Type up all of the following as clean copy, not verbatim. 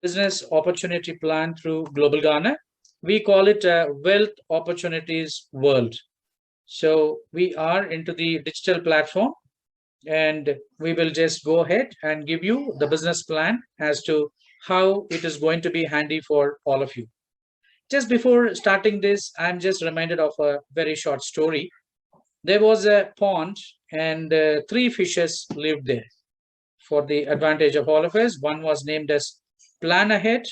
business opportunity plan through Global Ghana. We call it a wealth opportunities world. So we are into the digital platform, and we will just go ahead and give you the business plan as to how it is going to be handy for all of you. Just before starting this, I'm just reminded of a very short story. There was a pond, and three fishes lived there. For the advantage of all of us, one was named as Plan Ahead,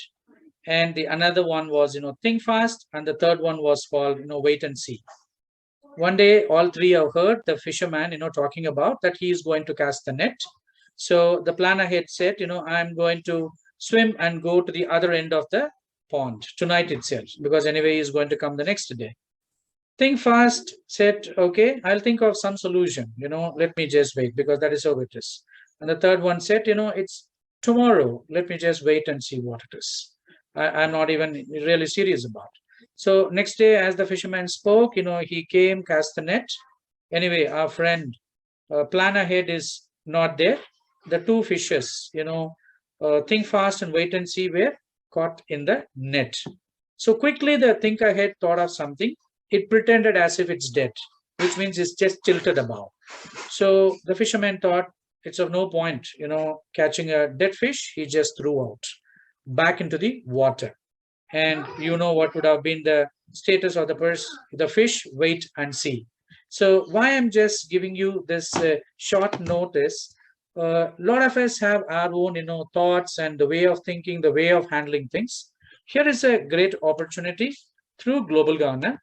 and the another one was Think Fast, and the third one was called Wait and See. One day, all three have heard the fisherman talking about that he is going to cast the net. So the Plan Ahead said, I'm going to swim and go to the other end of the pond tonight itself, because anyway he's going to come the next day. Think Fast said, okay, I'll think of some solution, let me just wait, because that is how it is. And the third one said, it's tomorrow, let me just wait and see what it is. I'm not even really serious about. So next day, as the fisherman spoke, he came, cast the net. Anyway, our friend Plan Ahead is not there. The two fishes, Think Fast and Wait and See, were caught in the net. So quickly, the Think Ahead thought of something. It pretended as if it's dead, which means it's just tilted above. So the fisherman thought it's of no point, catching a dead fish. He just threw out back into the water. And you know what would have been the status of the fish? Wait and see. So why I'm just giving you this short notice. A lot of us have our own, thoughts and the way of thinking, the way of handling things. Here is a great opportunity through Global Ghana,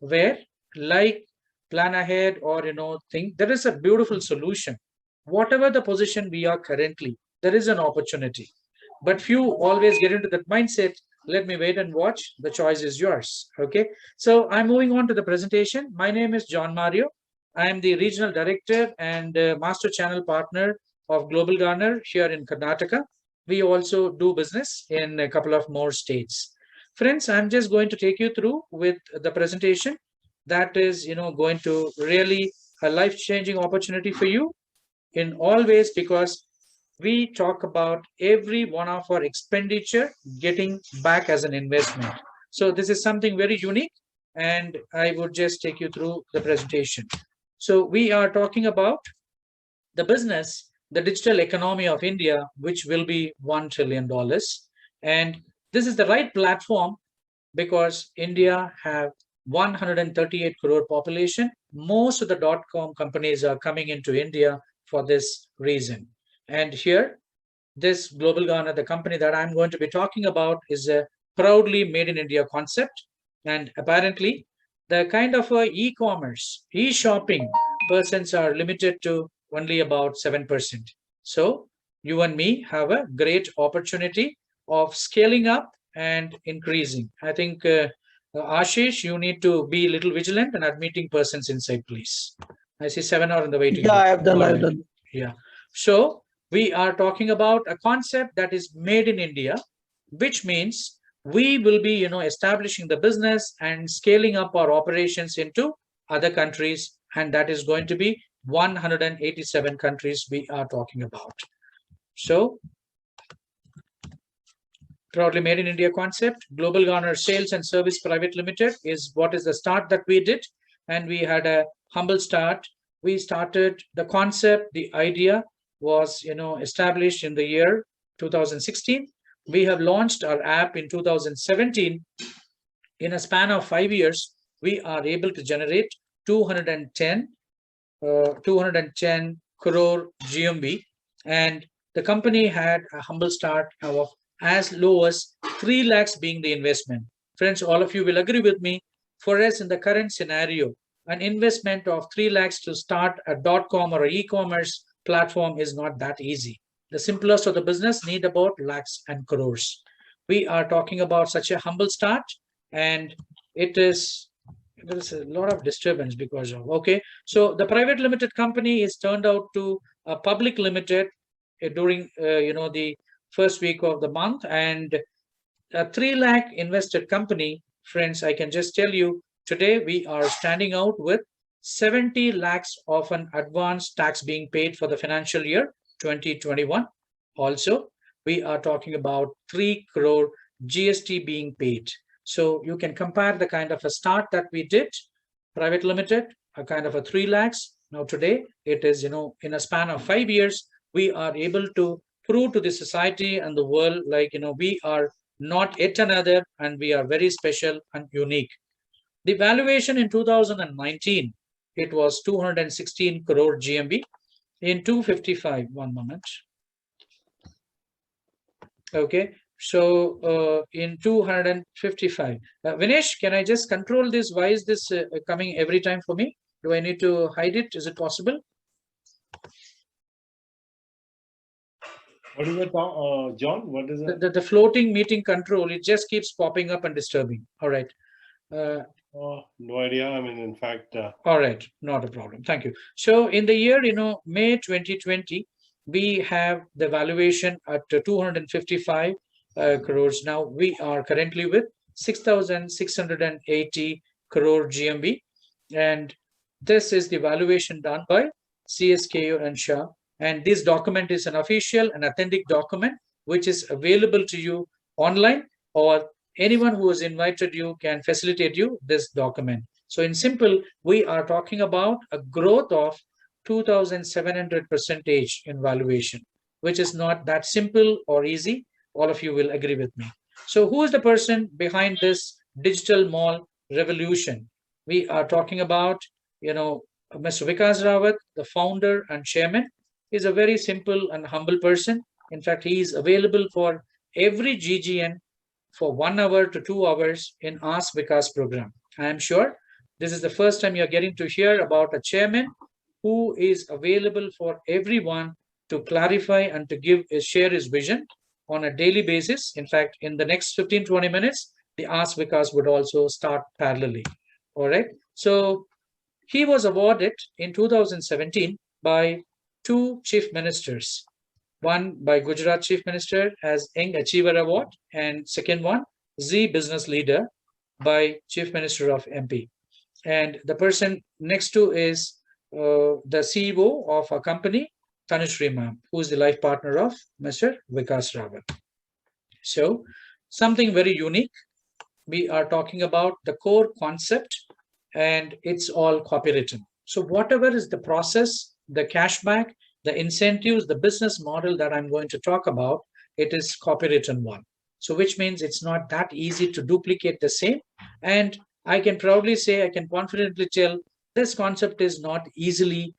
where like Plan Ahead or think there is a beautiful solution. Whatever the position we are currently, there is an opportunity. But few always get into that mindset. Let me wait and watch. The choice is yours. Okay. So I'm moving on to the presentation. My name is John Mario. I am the regional director and master channel partner of Global Ghana here in Karnataka. We also do business in a couple of more states. Friends, I'm just going to take you through with the presentation that is, going to really a life-changing opportunity for you in all ways, because we talk about every one of our expenditure getting back as an investment. So this is something very unique, and I would just take you through the presentation. So we are talking about the business, the digital economy of India, which will be $1 trillion. And this is the right platform because India have 138 crore population. Most of the dot-com companies are coming into India for this reason. And here, this Global Ghana, the company that I'm going to be talking about, is a proudly made in India concept. And apparently, the kind of e-commerce, e-shopping persons are limited to only about 7%. So you and me have a great opportunity of scaling up and increasing. I think, Ashish, you need to be a little vigilant and admitting persons inside, please. I see 7 are in the waiting Yeah, room. I have done. All I have right. done. Yeah. So we are talking about a concept that is made in India, which means we will be, establishing the business and scaling up our operations into other countries, and that is going to be 187 countries we are talking about. So proudly made in India concept, Global Ghana Sales and Service Private Limited is what is the start that we did, and we had a humble start. We started the concept, the idea was established in the year 2016. We have launched our app in 2017. In a span of 5 years, we are able to generate 210 crore GMV, and the company had a humble start of as low as 3 lakhs being the investment. Friends, all of you will agree with me. For us in the current scenario, an investment of 3 lakhs to start a .com or an e-commerce platform is not that easy. The simplest of the business need about lakhs and crores. We are talking about such a humble start, and it is there is a lot of disturbance because of okay. So the private limited company is turned out to a public limited during the first week of the month, and a 3 lakh invested company. Friends, I can just tell you today we are standing out with 70 lakhs of an advance tax being paid for the financial year 2021. Also, we are talking about 3 crore GST being paid. So you can compare the kind of a start that we did, private limited, a kind of a 3 lakhs. Now today it is, in a span of 5 years, we are able to prove to the society and the world, like, we are not yet another, and we are very special and unique. The valuation in 2019, it was 216 crore GMB. In 255, one moment. Okay, so in 255, Vinesh, can I just control this? Why is this coming every time for me? Do I need to hide it? Is it possible? What is it, John? What is it? The floating meeting control, it just keeps popping up and disturbing. All right. No idea. I mean, in fact. All right, not a problem. Thank you. So in the year, May 2020, we have the valuation at 255 crores. Now we are currently with 6,680 crore GMB. And this is the valuation done by CSKO and Shah. And this document is an official and authentic document, which is available to you online, or anyone who has invited you can facilitate you this document. So in simple, we are talking about a growth of 2,700% in valuation, which is not that simple or easy. All of you will agree with me. So who is the person behind this digital mall revolution? We are talking about, Mr. Vikas Rawat, the founder and chairman. Is a very simple and humble person. In fact, he is available for every GGN for 1 hour to 2 hours in Ask Vikas program. I am sure this is the first time you're getting to hear about a chairman who is available for everyone to clarify and to share his vision on a daily basis. In fact, in the next 15-20 minutes, the Ask Vikas would also start parallelly. All right. So he was awarded in 2017 by 2 chief ministers. One by Gujarat Chief Minister as Young Achiever Award, and second one, Z Business Leader by Chief Minister of MP. And the person next to is the CEO of a company, Tanushree Ma'am, who is the life partner of Mr. Vikas Rawat. So something very unique. We are talking about the core concept, and it's all copywritten. So whatever is the process, the cashback, the incentives, the business model that I'm going to talk about, it is copywritten one. So which means it's not that easy to duplicate the same. And I can proudly say, I can confidently tell, this concept is not easily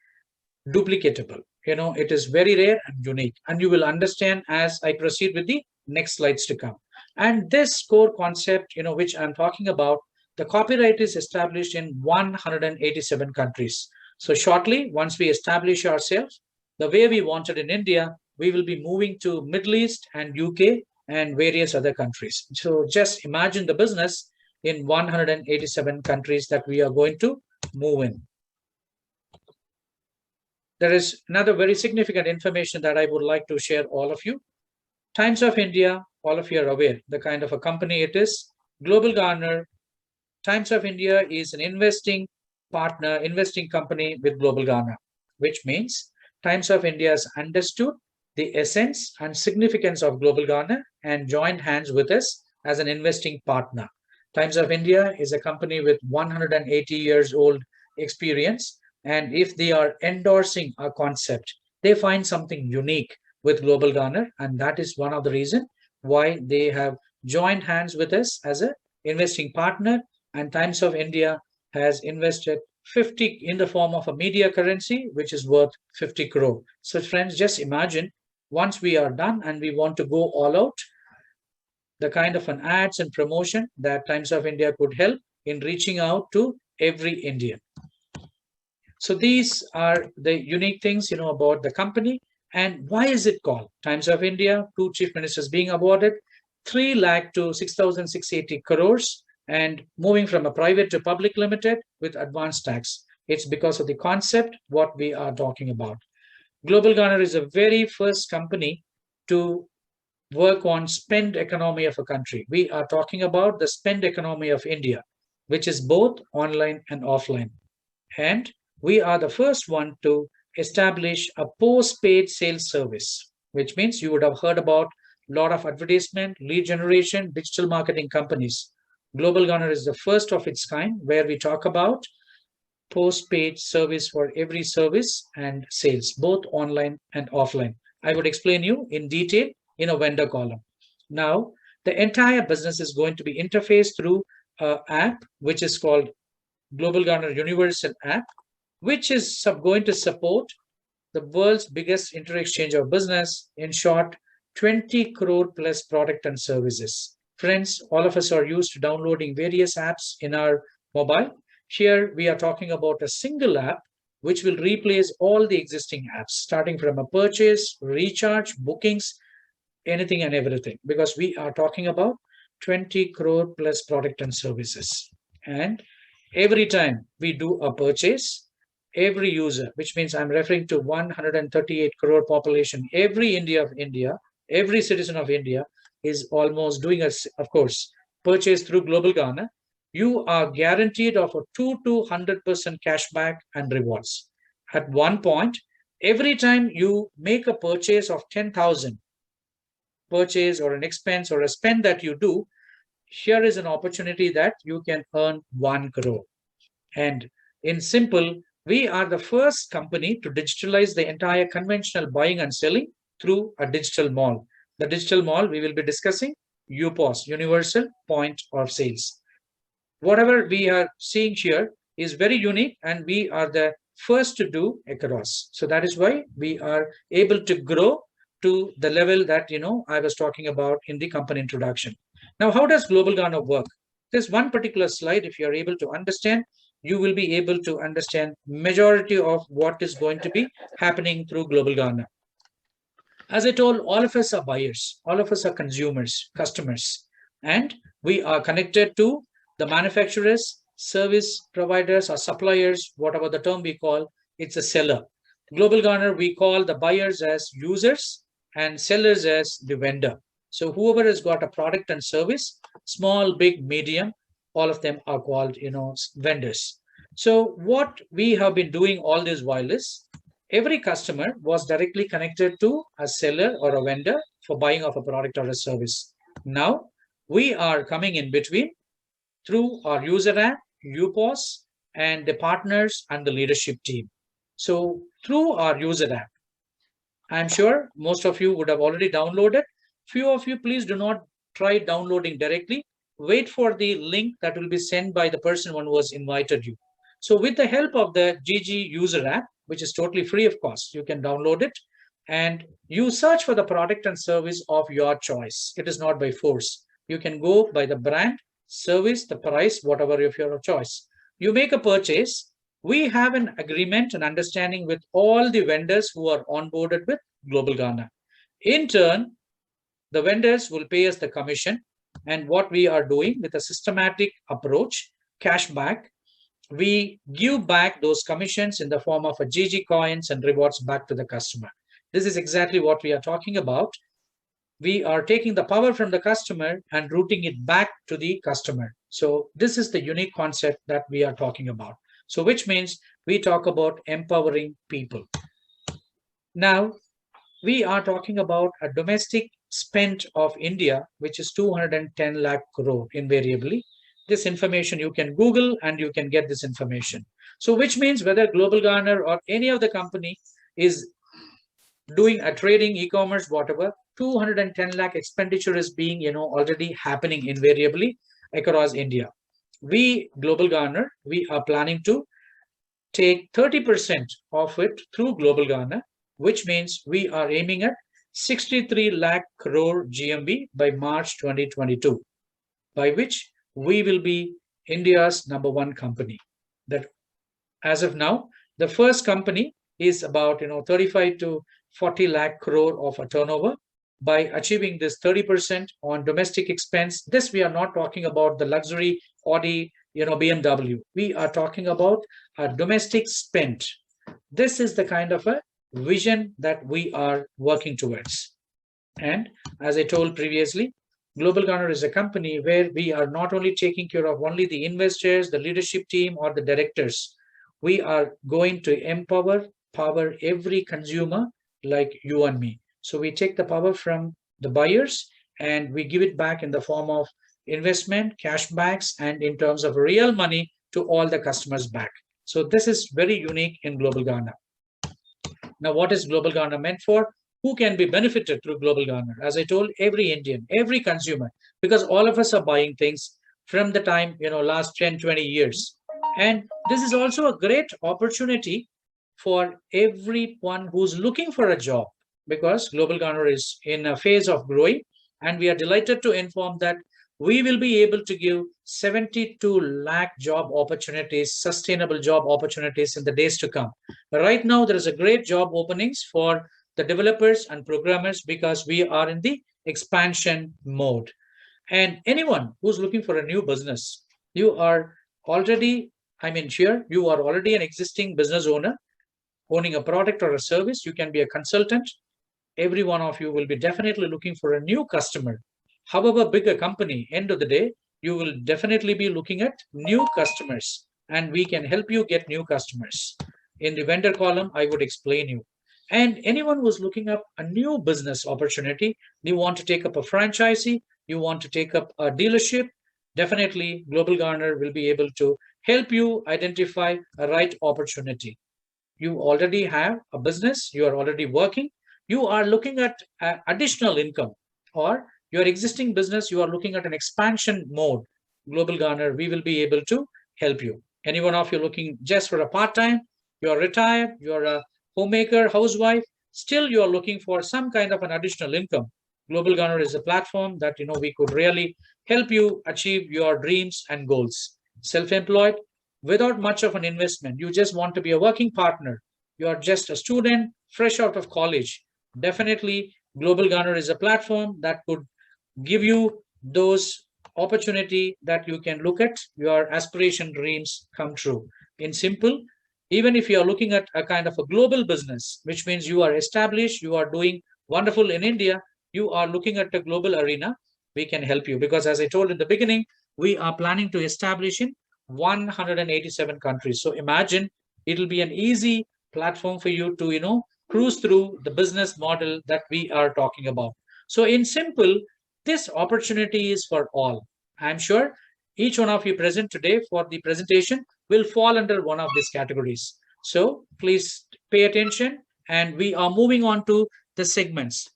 duplicatable. It is very rare and unique. And you will understand as I proceed with the next slides to come. And this core concept, which I'm talking about, the copyright is established in 187 countries. So shortly, once we establish ourselves, the way we wanted in India, we will be moving to Middle East and UK and various other countries. So just imagine the business in 187 countries that we are going to move in. There is another very significant information that I would like to share all of you. Times of India, all of you are aware the kind of a company it is. Global Garner, Times of India is an investing partner, investing company with Global Garner, which means Times of India has understood the essence and significance of Global Garner and joined hands with us as an investing partner. Times of India is a company with 180 years old experience. And if they are endorsing a concept, they find something unique with Global Garner. And that is one of the reasons why they have joined hands with us as an investing partner. And Times of India has invested 50 in the form of a media currency, which is worth 50 crore. So friends, just imagine once we are done and we want to go all out, the kind of an ads and promotion that Times of India could help in reaching out to every Indian. So these are the unique things, about the company. And why is it called Times of India? 2 chief ministers being awarded 3 lakh to 6,680 crores. And moving from a private to public limited with advanced tax. It's because of the concept what we are talking about. Global Garner is the very first company to work on spend economy of a country. We are talking about the spend economy of India, which is both online and offline. And we are the first one to establish a post-paid sales service, which means you would have heard about lot of advertisement, lead generation, digital marketing companies. Global Gunner is the first of its kind where we talk about postpaid service for every service and sales, both online and offline. I would explain you in detail in a vendor column. Now, the entire business is going to be interfaced through an app which is called Global Gunner Universal app, which is going to support the world's biggest inter-exchange of business. In short, 20 crore plus product and services. Friends, all of us are used to downloading various apps in our mobile. Here we are talking about a single app which will replace all the existing apps, starting from a purchase, recharge, bookings, anything and everything, because we are talking about 20 crore plus product and services. And every time we do a purchase, every user, which means I'm referring to 138 crore population, every India, every citizen of India is almost doing, of course, purchase through Global Ghana. You are guaranteed of a 2 to 100% cashback and rewards. At one point, every time you make a purchase of 10,000, purchase or an expense or a spend that you do, here is an opportunity that you can earn 1 crore. And in simple, we are the first company to digitalize the entire conventional buying and selling through a digital mall. The digital mall we will be discussing, UPOS, Universal Point of Sales. Whatever we are seeing here is very unique, and we are the first to do across. So that is why we are able to grow to the level that I was talking about in the company introduction. Now, how does Global Ghana work? There's one particular slide. If you're able to understand, you will be able to understand majority of what is going to be happening through Global Ghana. As I told, all of us are buyers, all of us are consumers, customers, and we are connected to the manufacturers, service providers, or suppliers, whatever the term we call, it's a seller. Global Ghana, we call the buyers as users and sellers as the vendor. So whoever has got a product and service, small, big, medium, all of them are called, vendors. So what we have been doing all this while is every customer was directly connected to a seller or a vendor for buying of a product or a service. Now we are coming in between through our user app, UPOS, and the partners and the leadership team. So through our user app, I'm sure most of you would have already downloaded. Few of you, please do not try downloading directly. Wait for the link that will be sent by the person who has invited you. So with the help of the GG user app, which is totally free of cost, you can download it and you search for the product and service of your choice. It is not by force. You can go by the brand, service, the price, whatever of your choice. You make a purchase. We have an agreement and understanding with all the vendors who are onboarded with Global Ghana. In turn, the vendors will pay us the commission, and what we are doing with a systematic approach, cashback, we give back those commissions in the form of a GG coins and rewards back to the customer. This is exactly what we are talking about. We are taking the power from the customer and routing it back to the customer. So this is the unique concept that we are talking about. So which means we talk about empowering people. Now, we are talking about a domestic spend of India, which is 210 lakh crore invariably. This information you can Google and you can get this information. So which means whether Global Ghana or any of the company is doing a trading, e-commerce, whatever, 210 lakh expenditure is being, already happening invariably across India. We, Global Ghana, we are planning to take 30% of it through Global Ghana, which means we are aiming at 63 lakh crore GMV by March 2022, by which we will be India's #1 company. That as of now, the first company is about 35 to 40 lakh crore of a turnover. By achieving this 30% on domestic expense, this we are not talking about the luxury Audi, BMW. We are talking about a domestic spend. This is the kind of a vision that we are working towards. And as I told previously, Global Ghana is a company where we are not only taking care of only the investors, the leadership team, or the directors. We are going to power every consumer like you and me. So we take the power from the buyers, and we give it back in the form of investment, cashbacks, and in terms of real money to all the customers back. So this is very unique in Global Ghana. Now, what is Global Ghana meant for? Who can be benefited through Global Ghana? As I told, every Indian, every consumer, because all of us are buying things from the time, last 10, 20 years. And this is also a great opportunity for everyone who's looking for a job, because Global Ghana is in a phase of growing. And we are delighted to inform that we will be able to give 72 lakh job opportunities, sustainable job opportunities in the days to come. Right now, there is a great job openings for the developers and programmers because we are in the expansion mode. And anyone who's looking for a new business, you are already, here, you are already an existing business owner owning a product or a service. You can be a consultant. Every one of you will be definitely looking for a new customer. However big a company, end of the day, you will definitely be looking at new customers, and we can help you get new customers. In the vendor column, I would explain you. And anyone who's looking up a new business opportunity, you want to take up a franchisee, you want to take up a dealership, definitely Global Garner will be able to help you identify a right opportunity. You already have a business, you are already working, you are looking at additional income, or your existing business, you are looking at an expansion mode. Global Garner, we will be able to help you. Any one of you looking just for a part-time, you're retired, you're a homemaker, housewife, still you're looking for some kind of an additional income. Global Garner is a platform that we could really help you achieve your dreams and goals. Self-employed, without much of an investment, you just want to be a working partner, you are just a student fresh out of college, definitely Global Garner is a platform that could give you those opportunity that you can look at your aspiration dreams come true. In simple, even if you are looking at a kind of a global business, which means you are established, you are doing wonderful in India, you are looking at a global arena, we can help you, because as I told in the beginning, we are planning to establish in 187 countries. So imagine, it'll be an easy platform for you to cruise through the business model that we are talking about. So in simple, this opportunity is for all. I'm sure each one of you present today for the presentation will fall under one of these categories. So please pay attention, and we are moving on to the segments.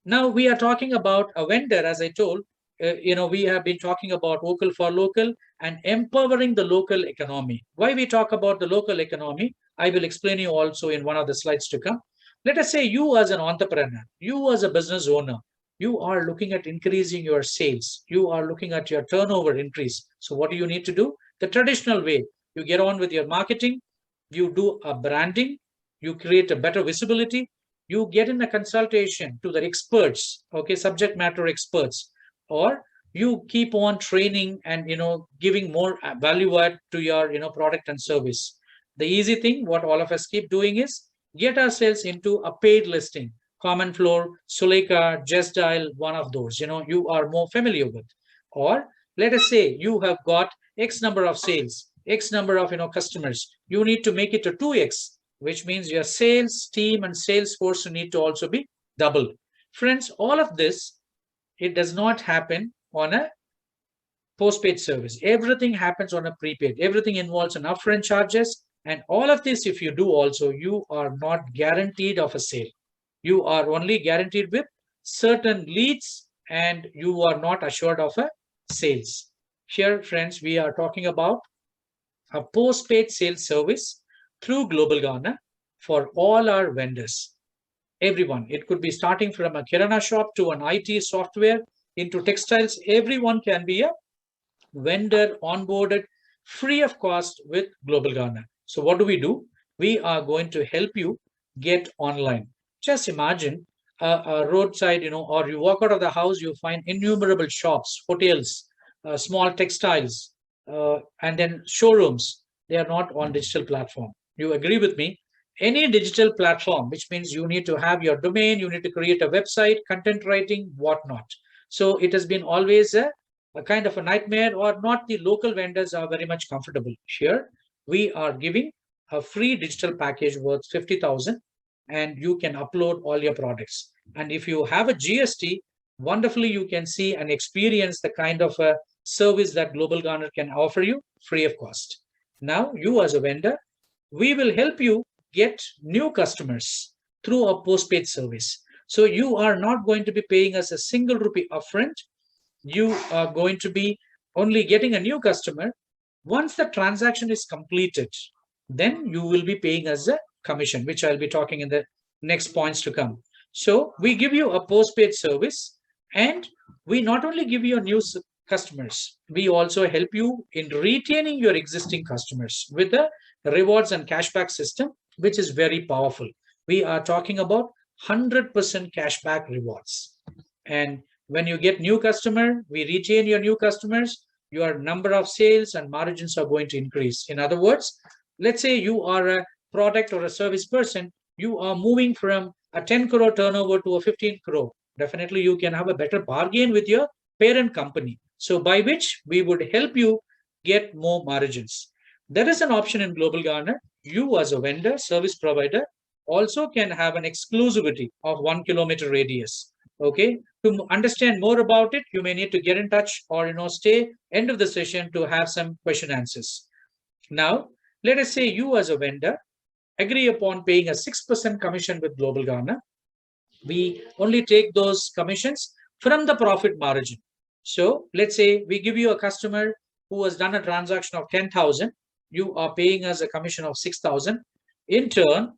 Now we are talking about a vendor, as I told, we have been talking about vocal for local and empowering the local economy. Why we talk about the local economy, I will explain you also in one of the slides to come. Let us say you as an entrepreneur, you as a business owner, you are looking at increasing your sales. You are looking at your turnover increase. So what do you need to do? The traditional way, you get on with your marketing, you do a branding, you create a better visibility, you get in a consultation to the experts, okay, subject matter experts, or you keep on training and giving more value add to your product and service. The easy thing what all of us keep doing is get ourselves into a paid listing. Common Floor, Suleika, Just Dial, one of those you are more familiar with. Or let us say you have got X number of sales, X number of customers, you need to make it to 2x, which means your sales team and sales force need to also be doubled. Friends, all of this, it does not happen on a postpaid service. Everything happens on a prepaid. Everything involves an upfront charges, and all of this, if you do also, you are not guaranteed of a sale. You are only guaranteed with certain leads, and you are not assured of a sales. Here, friends, we are talking about a postpaid sales service through Global Ghana for all our vendors. Everyone, it could be starting from a kirana shop to an IT software into textiles. Everyone can be a vendor onboarded free of cost with Global Ghana. So what do? We are going to help you get online. Just imagine a roadside, or you walk out of the house, you find innumerable shops, hotels, small textiles, and then showrooms. They are not on digital platform. You agree with me? Any digital platform, which means you need to have your domain, you need to create a website, content writing, whatnot. So it has been always a kind of a nightmare, or not. The local vendors are very much comfortable. Here, we are giving a free digital package worth 50,000, and you can upload all your products. And if you have a GST, wonderfully you can see and experience the kind of a service that Global Garner can offer you free of cost. Now, you as a vendor, we will help you get new customers through a postpaid service. So you are not going to be paying us a single rupee upfront. You are going to be only getting a new customer. Once the transaction is completed, then you will be paying us a commission, which I'll be talking in the next points to come. So we give you a postpaid service, and we not only give you new customers, we also help you in retaining your existing customers with the rewards and cashback system, which is very powerful. We are talking about 100% cashback rewards. And when you get new customer, we retain your new customers, your number of sales and margins are going to increase. In other words, let's say you are a product or a service person, you are moving from a 10 crore turnover to a 15 crore. Definitely you can have a better bargain with your parent company. So by which we would help you get more margins. There is an option in Global Garner. You as a vendor, service provider, also can have an exclusivity of 1 kilometer radius. Okay. To understand more about it, you may need to get in touch or stay end of the session to have some question answers. Now, let us say you as a vendor agree upon paying a 6% commission with Global Garner. We only take those commissions from the profit margin. So let's say we give you a customer who has done a transaction of 10,000. You are paying us a commission of 6,000. In turn,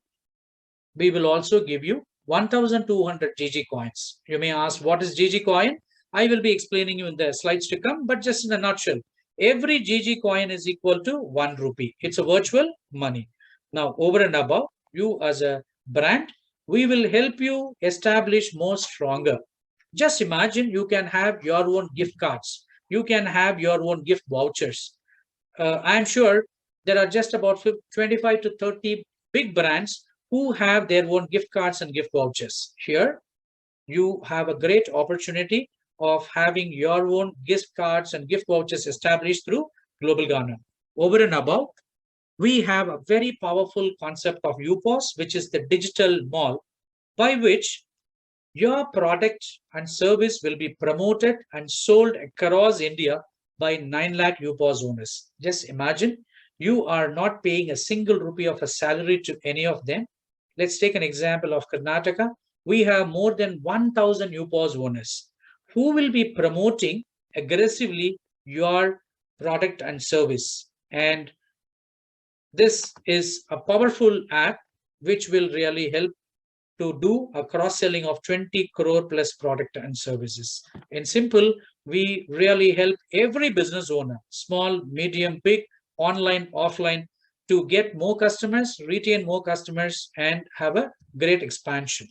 we will also give you 1,200 GG coins. You may ask, what is GG coin? I will be explaining you in the slides to come, but just in a nutshell, every GG coin is equal to 1 rupee. It's a virtual money. Now, over and above, you as a brand, we will help you establish more stronger. Just imagine you can have your own gift cards. You can have your own gift vouchers. I'm sure there are just about 25 to 30 big brands who have their own gift cards and gift vouchers. Here, you have a great opportunity of having your own gift cards and gift vouchers established through Global Garner. Over and above, we have a very powerful concept of UPOS, which is the digital mall, by which your product and service will be promoted and sold across India by 9 lakh UPOS owners. Just imagine, you are not paying a single rupee of a salary to any of them. Let's take an example of Karnataka. We have more than 1,000 UPOS owners who will be promoting aggressively your product and service. And this is a powerful app which will really help to do a cross-selling of 20 crore plus product and services. In simple, we really help every business owner, small, medium, big, online, offline, to get more customers, retain more customers, and have a great expansion.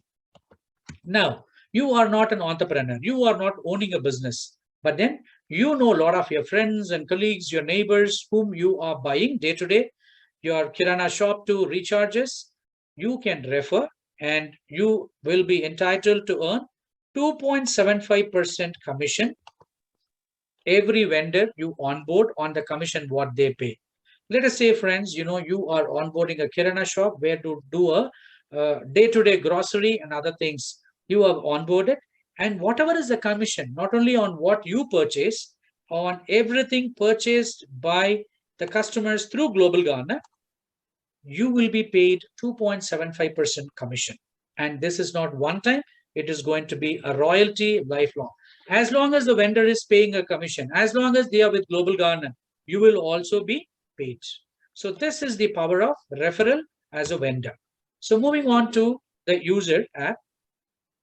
Now, you are not an entrepreneur. You are not owning a business. But then you know a lot of your friends and colleagues, your neighbors whom you are buying day to day, your Kirana shop to recharges. You can refer and you will be entitled to earn 2.75% commission every vendor you onboard on the commission what they pay. Let us say, friends, you are onboarding a Kirana shop where to do a day-to-day grocery and other things. You have onboarded, and whatever is the commission, not only on what you purchase, on everything purchased by the customers through Global Garner, you will be paid 2.75% commission. And this is not one time, it is going to be a royalty lifelong. As long as the vendor is paying a commission, as long as they are with Global Garner, you will also be paid. So this is the power of referral as a vendor. So moving on to the user app,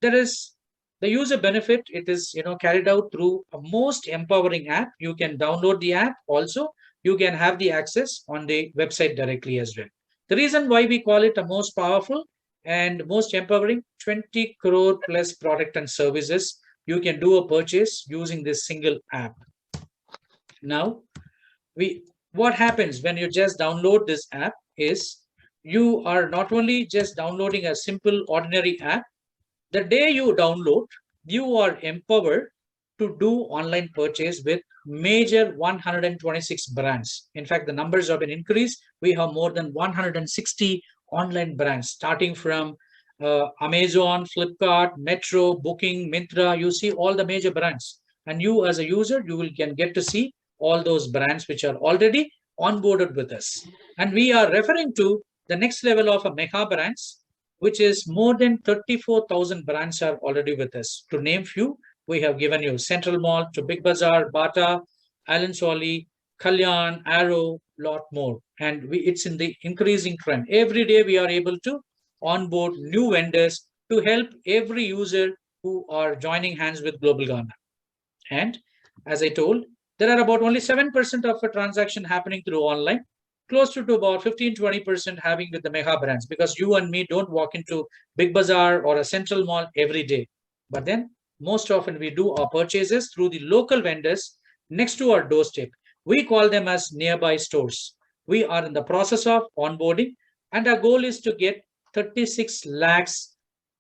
there is the user benefit. It is carried out through a most empowering app. You can download the app. Also, you can have the access on the website directly as well. The reason why we call it a most powerful and most empowering, 20 crore plus product and services you can do a purchase using this single app. Now, what happens when you just download this app is you are not only just downloading a simple ordinary app. The day you download, you are empowered to do online purchase with major 126 brands. In fact, the numbers have been increased. We have more than 160 online brands, starting from Amazon, Flipkart, Metro, Booking, Myntra. You see all the major brands, and you as a user, you will can get to see all those brands which are already onboarded with us. And we are referring to the next level of a mega brands, which is more than 34,000 brands are already with us. To name few, we have given you Central Mall to Big Bazaar, Bata, Allen Solly, Kalyan, Arrow, lot more. And it's in the increasing trend. Every day we are able to onboard new vendors to help every user who are joining hands with Global Ghana. And as I told, there are about only 7% of a transaction happening through online, close to about 15-20% having with the mega brands, because you and me don't walk into Big Bazaar or a Central Mall every day. But then most often we do our purchases through the local vendors next to our doorstep. We call them as nearby stores. We are in the process of onboarding, and our goal is to get 36 lakhs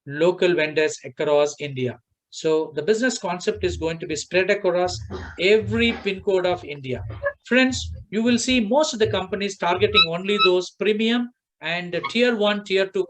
local vendors across India. So the business concept is going to be spread across every pin code of India. Friends, you will see most of the companies targeting only those premium and tier one, tier two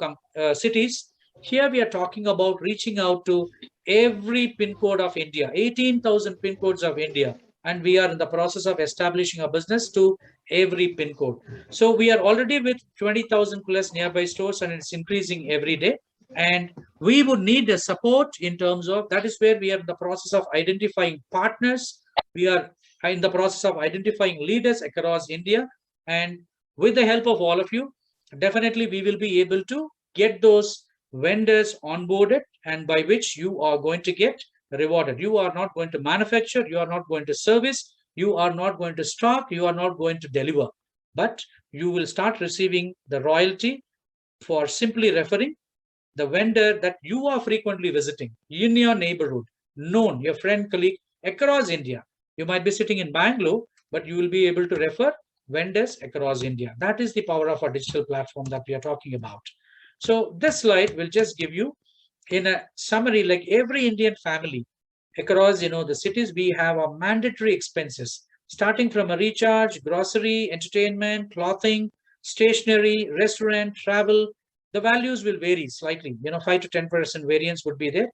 cities. Here we are talking about reaching out to every pin code of India, 18,000 pin codes of India. And we are in the process of establishing a business to every pin code. So we are already with 20,000 plus nearby stores, and it's increasing every day. And we would need the support in terms of, that is where we are in the process of identifying partners. We are in the process of identifying leaders across India. And with the help of all of you, definitely we will be able to get those vendors onboarded, and by which you are going to get rewarded. You are not going to manufacture, you are not going to service, you are not going to stock, you are not going to deliver, but you will start receiving the royalty for simply referring the vendor that you are frequently visiting in your neighborhood, known, your friend, colleague across India. You might be sitting in Bangalore, but you will be able to refer vendors across India. That is the power of our digital platform that we are talking about. So this slide will just give you in a summary, like every Indian family across, the cities, we have our mandatory expenses, starting from a recharge, grocery, entertainment, clothing, stationery, restaurant, travel. The values will vary slightly, 5 to 10% variance would be there.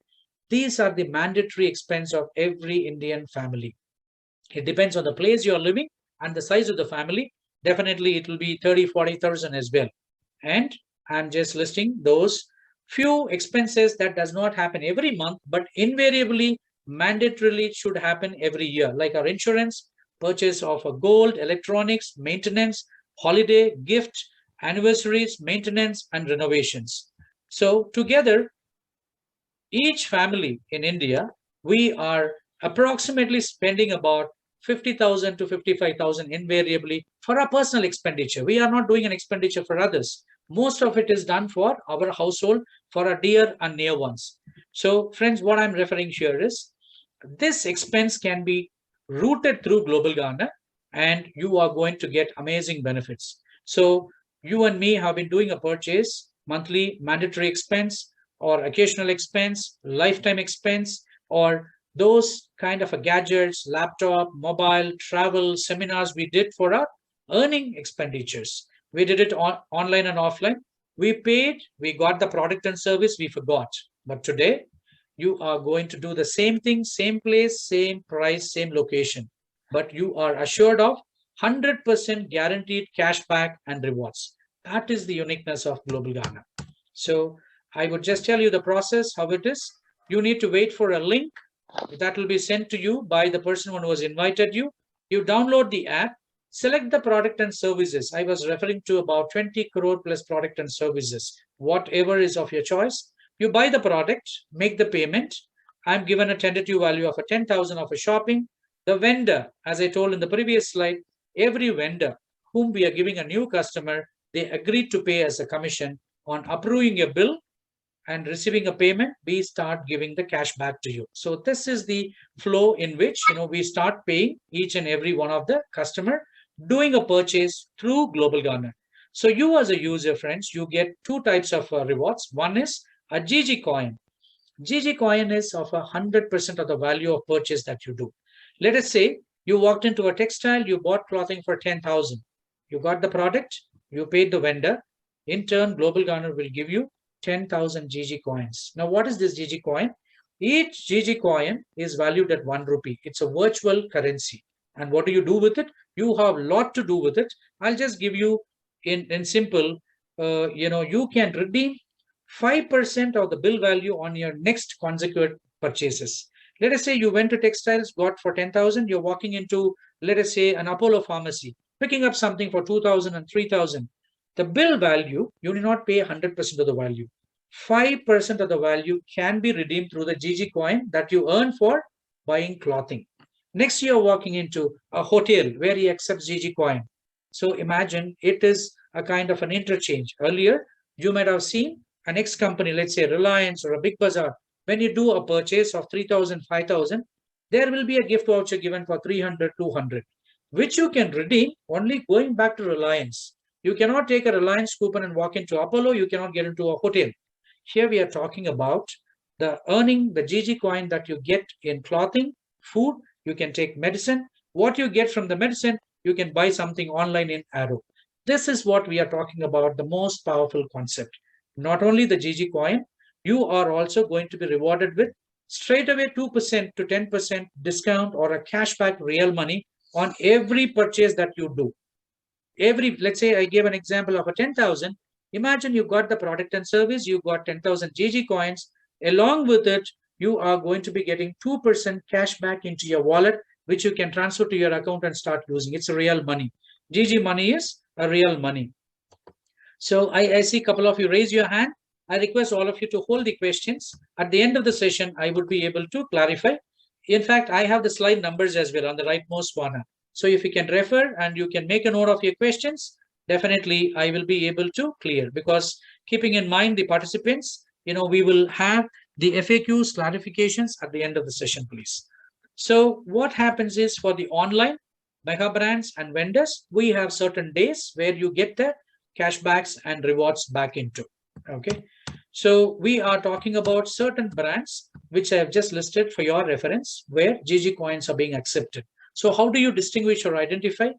These are the mandatory expense of every Indian family. It depends on the place you're living and the size of the family. Definitely it will be 30, 40,000 as well. And I'm just listing those few expenses that does not happen every month, but invariably, mandatorily should happen every year, like our insurance, purchase of a gold, electronics, maintenance, holiday, gift, anniversaries, maintenance, and renovations. So together, each family in India, we are approximately spending about 50,000 to 55,000 invariably for our personal expenditure. We are not doing an expenditure for others. Most of it is done for our household, for our dear and near ones. So friends, what I'm referring here is this expense can be routed through Global Ghana, and you are going to get amazing benefits. So you and me have been doing a purchase, monthly mandatory expense, or occasional expense, lifetime expense, or those kind of a gadgets, laptop, mobile, travel, seminars we did for our earning expenditures. We did it online and offline. We paid, we got the product and service, we forgot. But today, you are going to do the same thing, same place, same price, same location. But you are assured of 100% guaranteed cashback and rewards. That is the uniqueness of Global Ghana. So I would just tell you the process, how it is. You need to wait for a link that will be sent to you by the person who has invited you. You download the app, select the product and services. I was referring to about 20 crore plus product and services, whatever is of your choice. You buy the product, make the payment. I'm given a tentative value of a 10,000 of a shopping. The vendor, as I told in the previous slide, every vendor whom we are giving a new customer, they agreed to pay as a commission on approving a bill and receiving a payment. We start giving the cash back to you. So this is the flow in which we start paying each and every one of the customer doing a purchase through Global Ghana. So you as a user, friends, you get two types of rewards. One is a GG coin. GG coin is of 100% of the value of purchase that you do. Let us say you walked into a textile, you bought clothing for 10,000. You got the product, you paid the vendor. In turn, Global Ghana will give you 10,000 GG coins. Now, what is this GG coin? Each GG coin is valued at 1 rupee. It's a virtual currency. And what do you do with it? You have a lot to do with it. I'll just give you in simple, you can redeem 5% of the bill value on your next consecutive purchases. Let us say you went to textiles, got for 10,000. You're walking into, let us say, an Apollo pharmacy, picking up something for 2,000 and 3,000. The bill value, you do not pay 100% of the value. 5% of the value can be redeemed through the GG coin that you earn for buying clothing. Next, you're walking into a hotel where he accepts GG coin. So imagine it is a kind of an interchange. Earlier, you might have seen an X company, let's say Reliance or a Big Bazaar. When you do a purchase of 3,000, 5,000, there will be a gift voucher given for 300, 200, which you can redeem only going back to Reliance. You cannot take a Reliance coupon and walk into Apollo. You cannot get into a hotel. Here we are talking about the earning the GG coin that you get in clothing, food. You can take medicine. What you get from the medicine, you can buy something online in Arrow. This is what we are talking about, the most powerful concept. Not only the GG coin, you are also going to be rewarded with straight away 2% to 10% discount or a cashback real money on every purchase that you do. Let's say I gave an example of a 10,000. Imagine you got the product and service, you got 10,000 GG coins. Along with it, you are going to be getting 2% cash back into your wallet, which you can transfer to your account and start using. It's a real money. GG money is a real money. So I see a couple of you raise your hand. I request all of you to hold the questions. At the end of the session, I would be able to clarify. In fact, I have the slide numbers as well on the rightmost corner. So if you can refer and you can make a note of your questions, definitely I will be able to clear, because keeping in mind the participants, we will have the FAQs clarifications at the end of the session, please. So what happens is, for the online mega brands and vendors, we have certain days where you get the cashbacks and rewards back into. Okay. So we are talking about certain brands which I have just listed for your reference, where GG coins are being accepted. So how do you distinguish or identify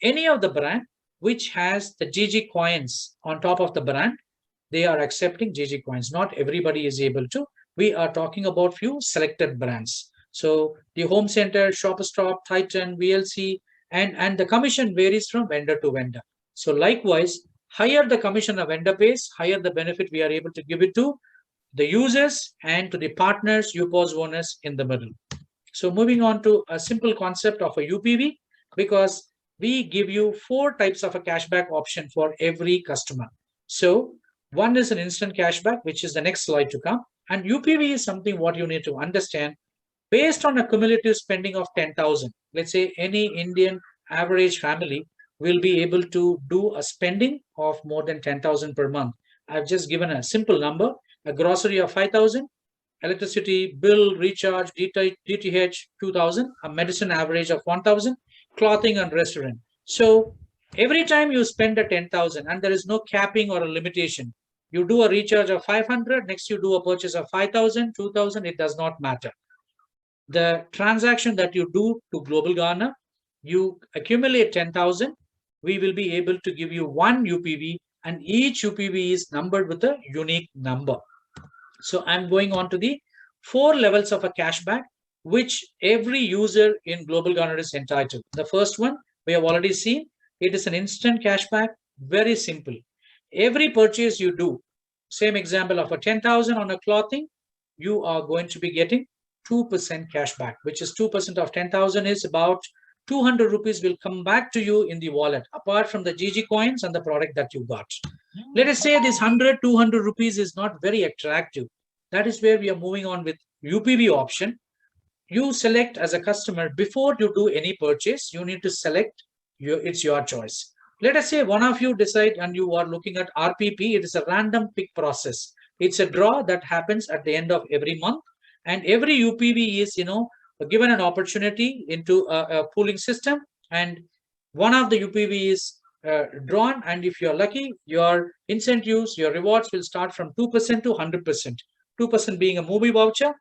any of the brand which has the GG coins on top of the brand? They are accepting GG coins. Not everybody is able to. We are talking about few selected brands. So the Home Center, Shopper Stop, Titan, VLC, and the commission varies from vendor to vendor. So likewise, higher the commission a vendor pays, higher the benefit we are able to give it to the users and to the partners, UPOS owners in the middle. So moving on to a simple concept of a UPV, because we give you 4 types of a cashback option for every customer. So one is an instant cashback, which is the next slide to come. And UPV is something what you need to understand based on a cumulative spending of 10,000. Let's say any Indian average family will be able to do a spending of more than 10,000 per month. I've just given a simple number, a grocery of 5,000, electricity bill, recharge, DTH 2,000, a medicine average of 1,000, clothing and restaurant. So every time you spend a 10,000, and there is no capping or a limitation, you do a recharge of 500, next you do a purchase of 5,000, 2,000, it does not matter. The transaction that you do to Global Ghana, you accumulate 10,000, we will be able to give you 1 UPV, and each UPV is numbered with a unique number. So I'm going on to the 4 levels of a cashback, which every user in Global Ghana is entitled. The first one, we have already seen, it is an instant cashback, very simple. Every purchase you do, same example of a 10,000 on a clothing, you are going to be getting 2% cashback, which is 2% of 10,000 is about 200 rupees will come back to you in the wallet, apart from the GG coins and the product that you got. Let us say this 100, 200 rupees is not very attractive. That is where we are moving on with UPV option. You select as a customer, before you do any purchase, you need to select, it's your choice. Let us say one of you decide and you are looking at RPP. It is a random pick process. It's a draw that happens at the end of every month. And every UPV is, given an opportunity into a pooling system. And one of the UPV is drawn. And if you're lucky, your incentives, your rewards will start from 2% to 100%. 2% being a movie voucher,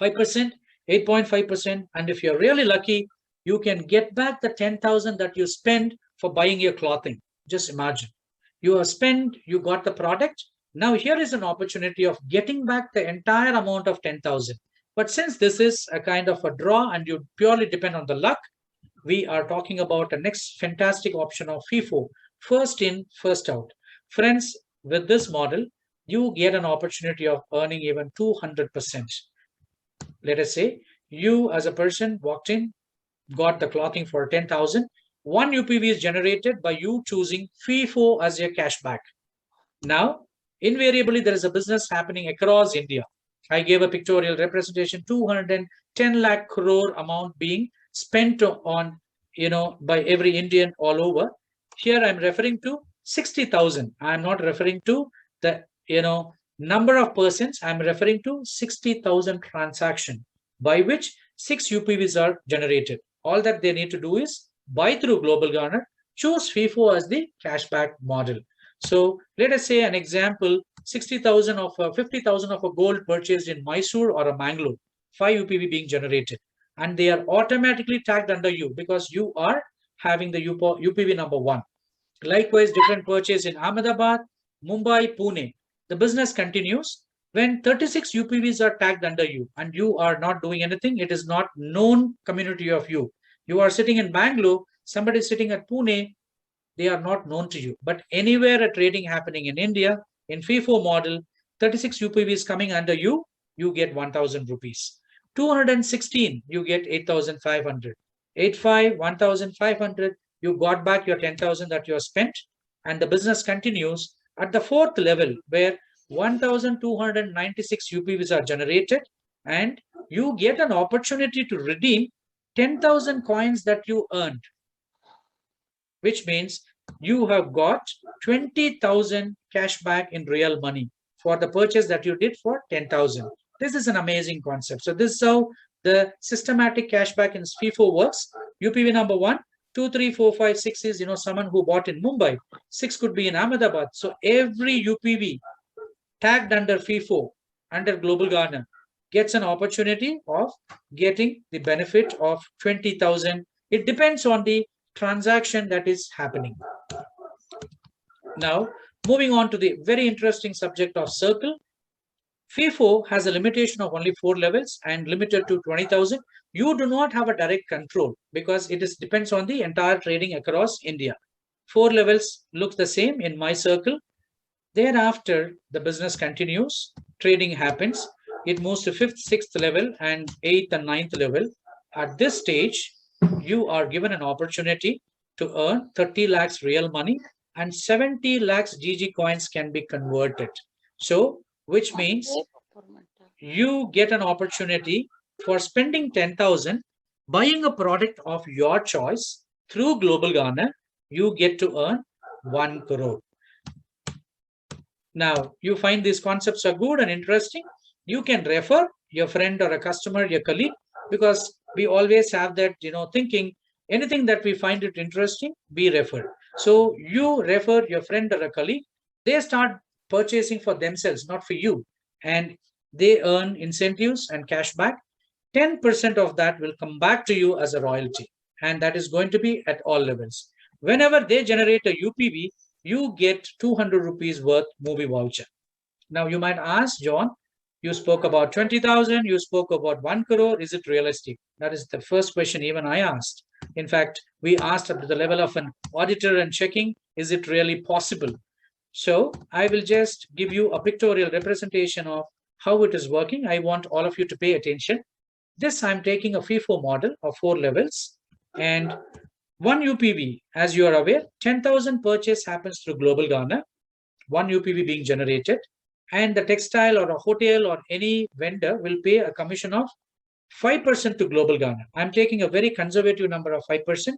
5%, 8.5%. And if you're really lucky, you can get back the 10,000 that you spend for buying your clothing. Just imagine. You have spent, you got the product, Now here is an opportunity of getting back the entire amount of 10,000. But since this is a kind of a draw and you purely depend on the luck, we are talking about a next fantastic option of FIFO, first in, first out. Friends, with this model, you get an opportunity of earning even 200%. Let us say you as a person walked in, got the clothing for 10,000. One UPV is generated by you choosing FIFO as your cashback. Now, invariably, there is a business happening across India. I gave a pictorial representation, 210 lakh crore amount being spent on, by every Indian all over. Here I'm referring to 60,000. I'm not referring to the, number of persons. I'm referring to 60,000 transaction by which 6 UPVs are generated. All that they need to do is buy through Global Garner, choose FIFO as the cashback model. So let us say an example, 60,000 of 50,000 of a gold purchased in Mysore or a Mangalore, 5 UPV being generated, and they are automatically tagged under you because you are having the UPV number 1. Likewise, different purchase in Ahmedabad, Mumbai, Pune. The business continues. When 36 UPVs are tagged under you and you are not doing anything, it is not known community of you. You are sitting in Bangalore, somebody is sitting at Pune, they are not known to you. But anywhere a trading happening in India, in FIFO model, 36 UPVs coming under you, you get 1,000 rupees. 216, you get 8,500. 85, 1,500, you got back your 10,000 that you have spent, and the business continues at the 4th level where 1,296 UPVs are generated, and you get an opportunity to redeem 10,000 coins that you earned, which means you have got 20,000 cash back in real money for the purchase that you did for 10,000. This is an amazing concept. So this is how the systematic cashback in FIFO works. UPV number 1, 2, 3, 4, 5, 6 is someone who bought in Mumbai. 6 could be in Ahmedabad. So every UPV tagged under FIFO, under Global Garner, gets an opportunity of getting the benefit of 20,000. It depends on the transaction that is happening. Now, moving on to the very interesting subject of Circle. FIFO has a limitation of only 4 levels and limited to 20,000. You do not have a direct control because it depends on the entire trading across India. 4 levels looks the same in my Circle. Thereafter, the business continues, trading happens. It moves to 5th, 6th level and 8th and 9th level. At this stage, you are given an opportunity to earn 30 lakhs real money and 70 lakhs GG coins can be converted. So, which means you get an opportunity for spending 10,000, buying a product of your choice through Global Garner, you get to earn 1 crore. Now, you find these concepts are good and interesting. You can refer your friend or a customer, your colleague, because we always have that, thinking anything that we find it interesting, we refer. So you refer your friend or a colleague, they start purchasing for themselves, not for you. And they earn incentives and cash back. 10% of that will come back to you as a royalty. And that is going to be at all levels. Whenever they generate a UPV, you get 200 rupees worth movie voucher. Now you might ask, John, you spoke about 20,000, you spoke about 1 crore. Is it realistic? That is the first question even I asked. In fact, we asked up to the level of an auditor and checking, is it really possible? So I will just give you a pictorial representation of how it is working. I want all of you to pay attention. This I'm taking a FIFO model of 4 levels, and 1 UPV, as you are aware, 10,000 purchase happens through Global Garner, 1 UPV being generated, and the textile or a hotel or any vendor will pay a commission of 5% to Global Garner. I'm taking a very conservative number of 5%.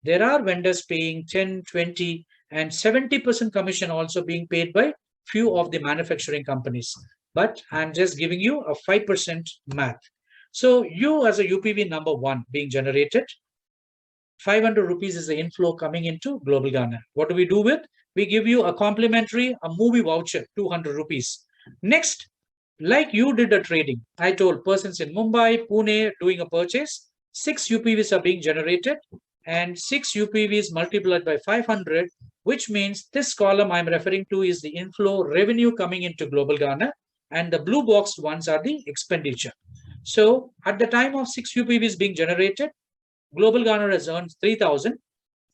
There are vendors paying 10, 20, and 70% commission also being paid by few of the manufacturing companies. But I'm just giving you a 5% math. So you as a UPV number 1 being generated, 500 rupees is the inflow coming into Global Garner. What do we do with? We give you a complimentary, a movie voucher, 200 rupees. Next, like you did a trading, I told persons in Mumbai, Pune doing a purchase, 6 UPVs are being generated and 6 UPVs multiplied by 500, which means this column I'm referring to is the inflow revenue coming into Global Ghana, and the blue boxed ones are the expenditure. So at the time of 6 UPVs being generated, Global Ghana has earned 3,000,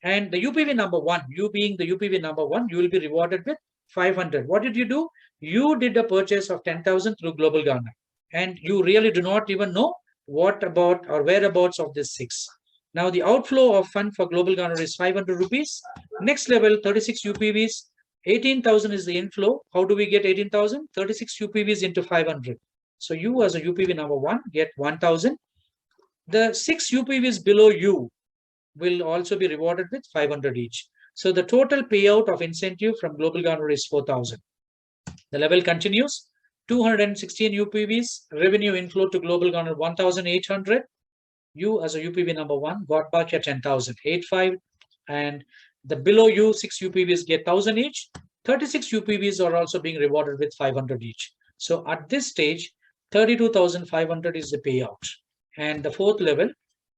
and the UPV number one, you being the UPV number one, you will be rewarded with 500. What did you do? You did a purchase of 10,000 through Global Ghana, and you really do not even know what about or whereabouts of this 6. Now the outflow of fund for Global Ghana is 500 rupees. Next level, 36 UPVs, 18,000 is the inflow. How do we get 18,000? 36 UPVs into 500. So you as a UPV number one get 1,000. The 6 UPVs below you will also be rewarded with 500 each. So the total payout of incentive from Global Ghana is 4,000. The level continues. 216 UPVs, revenue inflow to Global Ghana 1,800. You as a UPV number one got back your 10,085, and the below you 6 UPVs get 1,000 each. 36 UPVs are also being rewarded with 500 each. So at this stage, 32,500 is the payout. And the fourth level,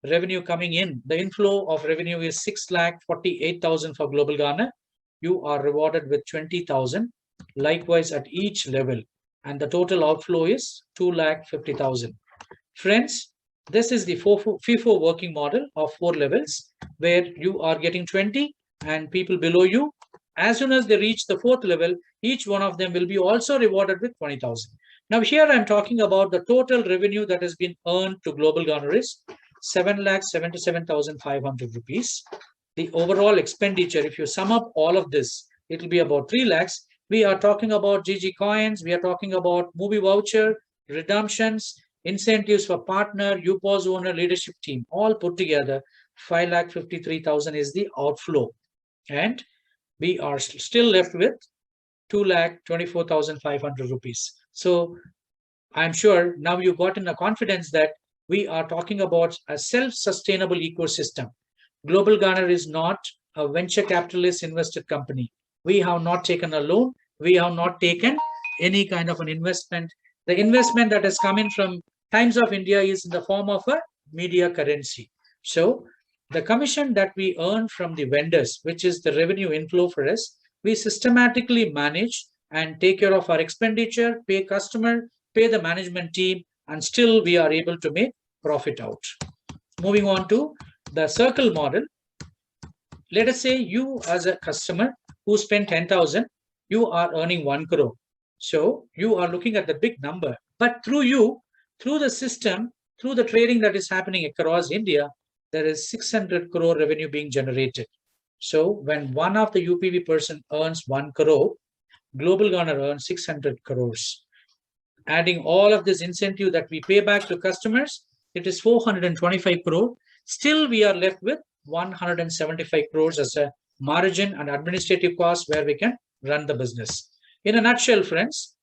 revenue coming in, the inflow of revenue is 6,48,000 for Global Ghana. You are rewarded with 20,000. Likewise at each level, and the total outflow is 2,50,000. Friends, this is the FIFO working model of 4 levels, where you are getting 20 and people below you. As soon as they reach the 4th level, each one of them will be also rewarded with 20,000. Now here I'm talking about the total revenue that has been earned to Global Ghana is 7,77,500 rupees. The overall expenditure, if you sum up all of this, it will be about 3 lakhs. We are talking about GG coins, we are talking about movie voucher, redemptions, incentives for partner, UPOS owner, leadership team, all put together, 5,53,000 is the outflow. And we are still left with 2,24,500 rupees. So I'm sure now you got in a confidence that we are talking about a self-sustainable ecosystem. Global Ghana is not a venture capitalist invested company. We have not taken a loan. We have not taken any kind of an investment. The investment that has come in from Times of India is in the form of a media currency. So the commission that we earn from the vendors, which is the revenue inflow for us, we systematically manage and take care of our expenditure, pay customer, pay the management team, and still we are able to make profit out. Moving on to the circle model. Let us say you as a customer who spent 10,000, you are earning 1 crore. So you are looking at the big number, but through you, through the system, through the trading that is happening across India, there is 600 crore revenue being generated. So when one of the UPV person earns 1 crore, Global Ghana earns 600 crores. Adding all of this incentive that we pay back to customers, it is 425 crore. Still, we are left with 175 crores as a margin and administrative cost where we can run the business. In a nutshell, friends,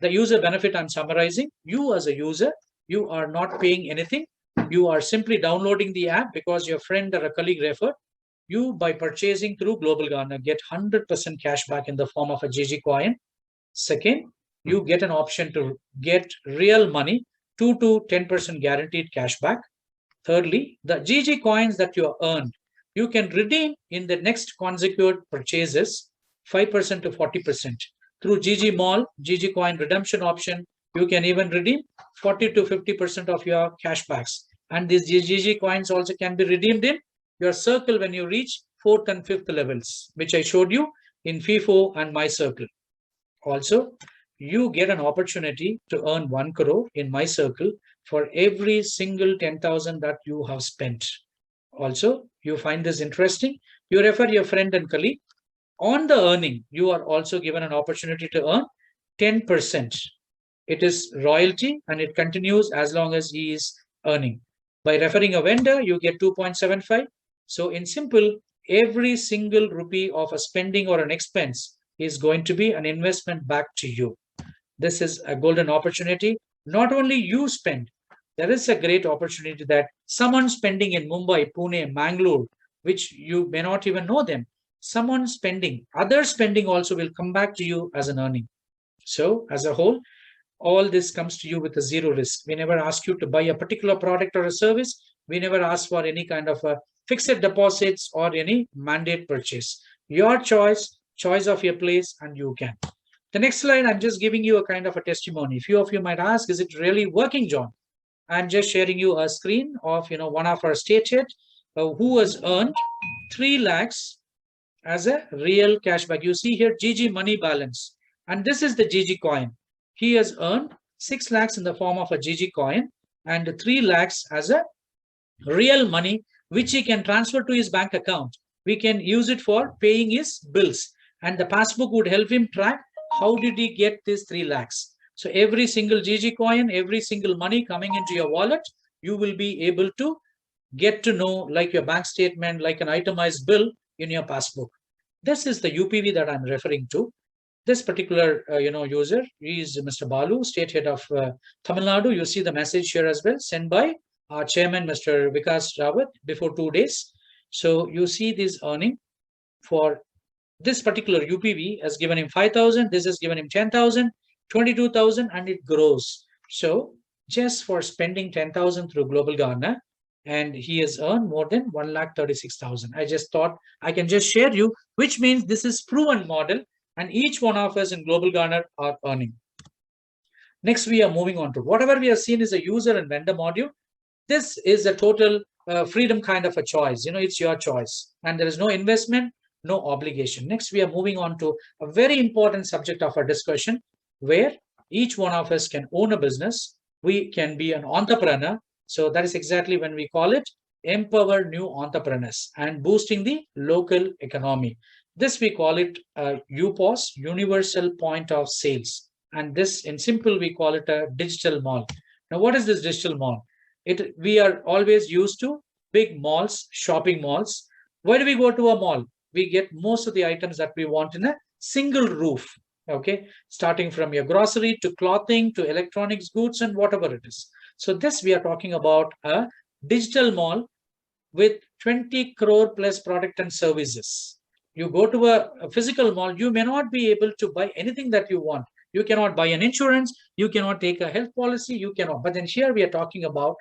the user benefit I'm summarizing, you as a user, you are not paying anything. You are simply downloading the app because your friend or a colleague referred. You, by purchasing through Global Ghana, get 100% cash back in the form of a GG coin. Second, you get an option to get real money, 2 to 10% guaranteed cash back. Thirdly, the GG coins that you earned, you can redeem in the next consecutive purchases 5% to 40%. Through GG Mall, GG coin redemption option, you can even redeem 40 to 50% of your cashbacks. And these GG coins also can be redeemed in your circle when you reach 4th and 5th levels, which I showed you in FIFO and My Circle. Also, you get an opportunity to earn 1 crore in My Circle for every single 10,000 that you have spent. Also, you find this interesting, you refer your friend and colleague. On the earning, you are also given an opportunity to earn 10%. It is royalty and it continues as long as he is earning. By referring a vendor, you get 2.75. So in simple, every single rupee of a spending or an expense is going to be an investment back to you. This is a golden opportunity. Not only you spend, there is a great opportunity that someone spending in Mumbai, Pune, Mangalore, which you may not even know them, someone spending, other spending also will come back to you as an earning. So as a whole, all this comes to you with a zero risk. We never ask you to buy a particular product or a service. We never ask for any kind of a fixed deposits, or any mandate purchase. Your choice, choice of your place, and you can. The next slide, I'm just giving you a kind of a testimony. Few of you might ask, is it really working, John? I'm just sharing you a screen of one of our state head who has earned 3 lakhs as a real cashback. You see here GG money balance, and this is the GG coin. He has earned 6 lakhs in the form of a GG coin and 3 lakhs as a real money, which he can transfer to his bank account. We can use it for paying his bills, and the passbook would help him track how did he get this 3 lakhs. So every single GG coin, every single money coming into your wallet, you will be able to get to know, like your bank statement, like an itemized bill in your passbook. This is the UPV that I'm referring to. This particular user is Mr. Balu, state head of Tamil Nadu. You see the message here as well, sent by our chairman, Mr. Vikas Rawat, before 2 days. So you see this earning for this particular UPV has given him 5,000. This has given him 10,000, 22,000, and it grows. So just for spending 10,000 through Global Ghana, and he has earned more than 1,36,000. I just thought I can just share you, which means this is proven model, and each one of us in Global Ghana are earning. Next, we are moving on to whatever we have seen is a user and vendor module. This is a total freedom kind of a choice. It's your choice, and there is no investment, no obligation. Next, we are moving on to a very important subject of our discussion, where each one of us can own a business. We can be an entrepreneur. So that is exactly when we call it empower new entrepreneurs and boosting the local economy. This we call it UPOS, Universal Point of Sales. And this in simple, we call it a digital mall. Now, what is this digital mall? We are always used to big malls, shopping malls. Why do we go to a mall? We get most of the items that we want in a single roof. Okay, starting from your grocery to clothing to electronics goods and whatever it is. So this we are talking about a digital mall with 20 crore plus product and services. You go to a physical mall, you may not be able to buy anything that you want. You cannot buy an insurance, you cannot take a health policy, you cannot. But then here we are talking about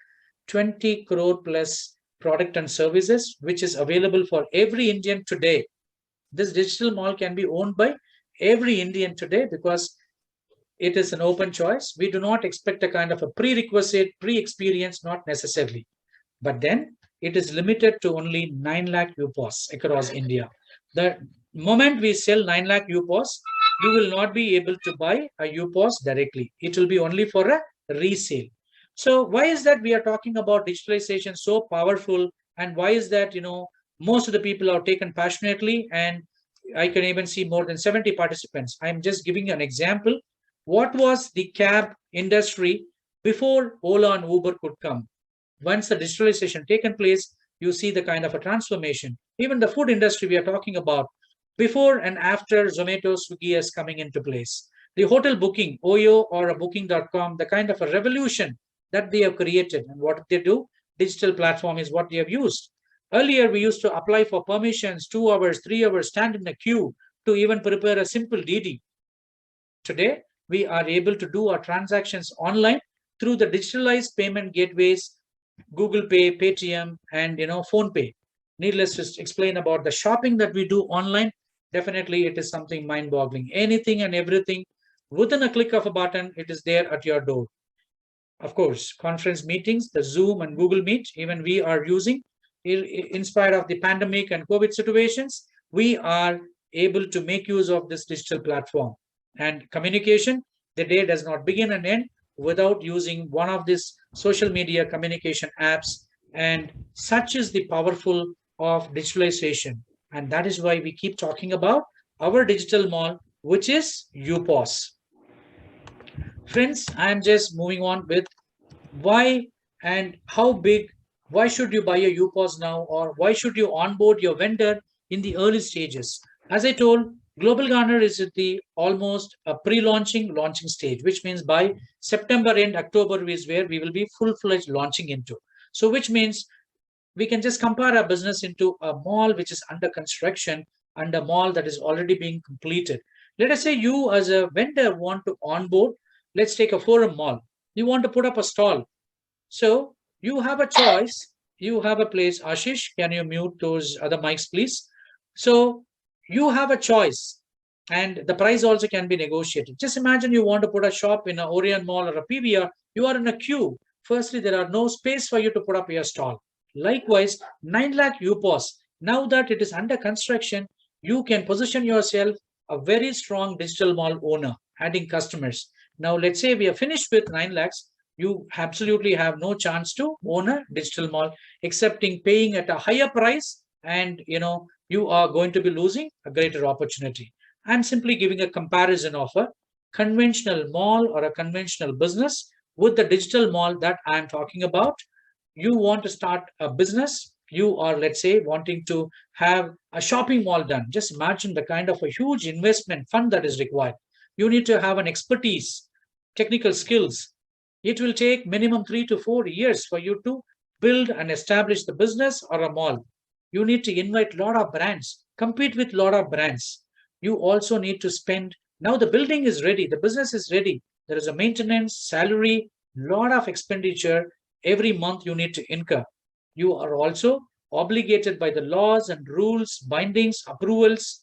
20 crore plus product and services, which is available for every Indian today. This digital mall can be owned by every Indian today because it is an open choice. We do not expect a kind of a prerequisite, pre-experience, not necessarily. But then it is limited to only 9 lakh UPOS across India. The moment we sell 9 lakh UPOS, you will not be able to buy a UPOS directly. It will be only for a resale. So why is that we are talking about digitalization so powerful, and why is that, most of the people are taken passionately, and I can even see more than 70 participants. I'm just giving you an example. What was the cab industry before Ola and Uber could come? Once the digitalization taken place, you see the kind of a transformation. Even the food industry we are talking about, before and after Zomato, Swiggy is coming into place. The hotel booking, Oyo or a booking.com, the kind of a revolution that they have created. And what they do, digital platform is what they have used. Earlier, we used to apply for permissions, 2 hours, 3 hours, stand in a queue to even prepare a simple DD. Today, we are able to do our transactions online through the digitalized payment gateways, Google Pay, Paytm, and Phone Pay. Needless to explain about the shopping that we do online. Definitely, it is something mind-boggling. Anything and everything within a click of a button, it is there at your door. Of course, conference meetings, the Zoom and Google Meet, even we are using. In spite of the pandemic and COVID situations, we are able to make use of this digital platform. And communication, the day does not begin and end without using one of these social media communication apps. And such is the powerful of digitalization. And that is why we keep talking about our digital mall, which is UPOS. Friends, I am just moving on with why and how big, why should you buy a UPOS now, or why should you onboard your vendor in the early stages? As I told, Global Garner is at the almost a pre-launching launching stage, which means by September end, October is where we will be full-fledged launching into. So which means we can just compare our business into a mall which is under construction and a mall that is already being completed. Let us say you as a vendor want to onboard, let's take a Forum Mall. You want to put up a stall. So you have a choice. You have a place. Ashish, can you mute those other mics, please? So you have a choice, and the price also can be negotiated. Just imagine you want to put a shop in a Orion Mall or a PVR. You are in a queue. Firstly, there are no space for you to put up your stall. Likewise, 9 lakh UPOS. Now that it is under construction, you can position yourself a very strong digital mall owner, adding customers. Now, let's say we are finished with 9 lakhs. You absolutely have no chance to own a digital mall, excepting paying at a higher price, and you are going to be losing a greater opportunity. I'm simply giving a comparison of a conventional mall or a conventional business with the digital mall that I'm talking about. You want to start a business, you are, let's say, wanting to have a shopping mall done. Just imagine the kind of a huge investment fund that is required. You need to have an expertise, technical skills. It will take minimum 3 to 4 years for you to build and establish the business or a mall. You need to invite a lot of brands, compete with a lot of brands. You also need to spend. Now the building is ready, the business is ready. There is a maintenance, salary, lot of expenditure every month you need to incur. You are also obligated by the laws and rules, bindings, approvals,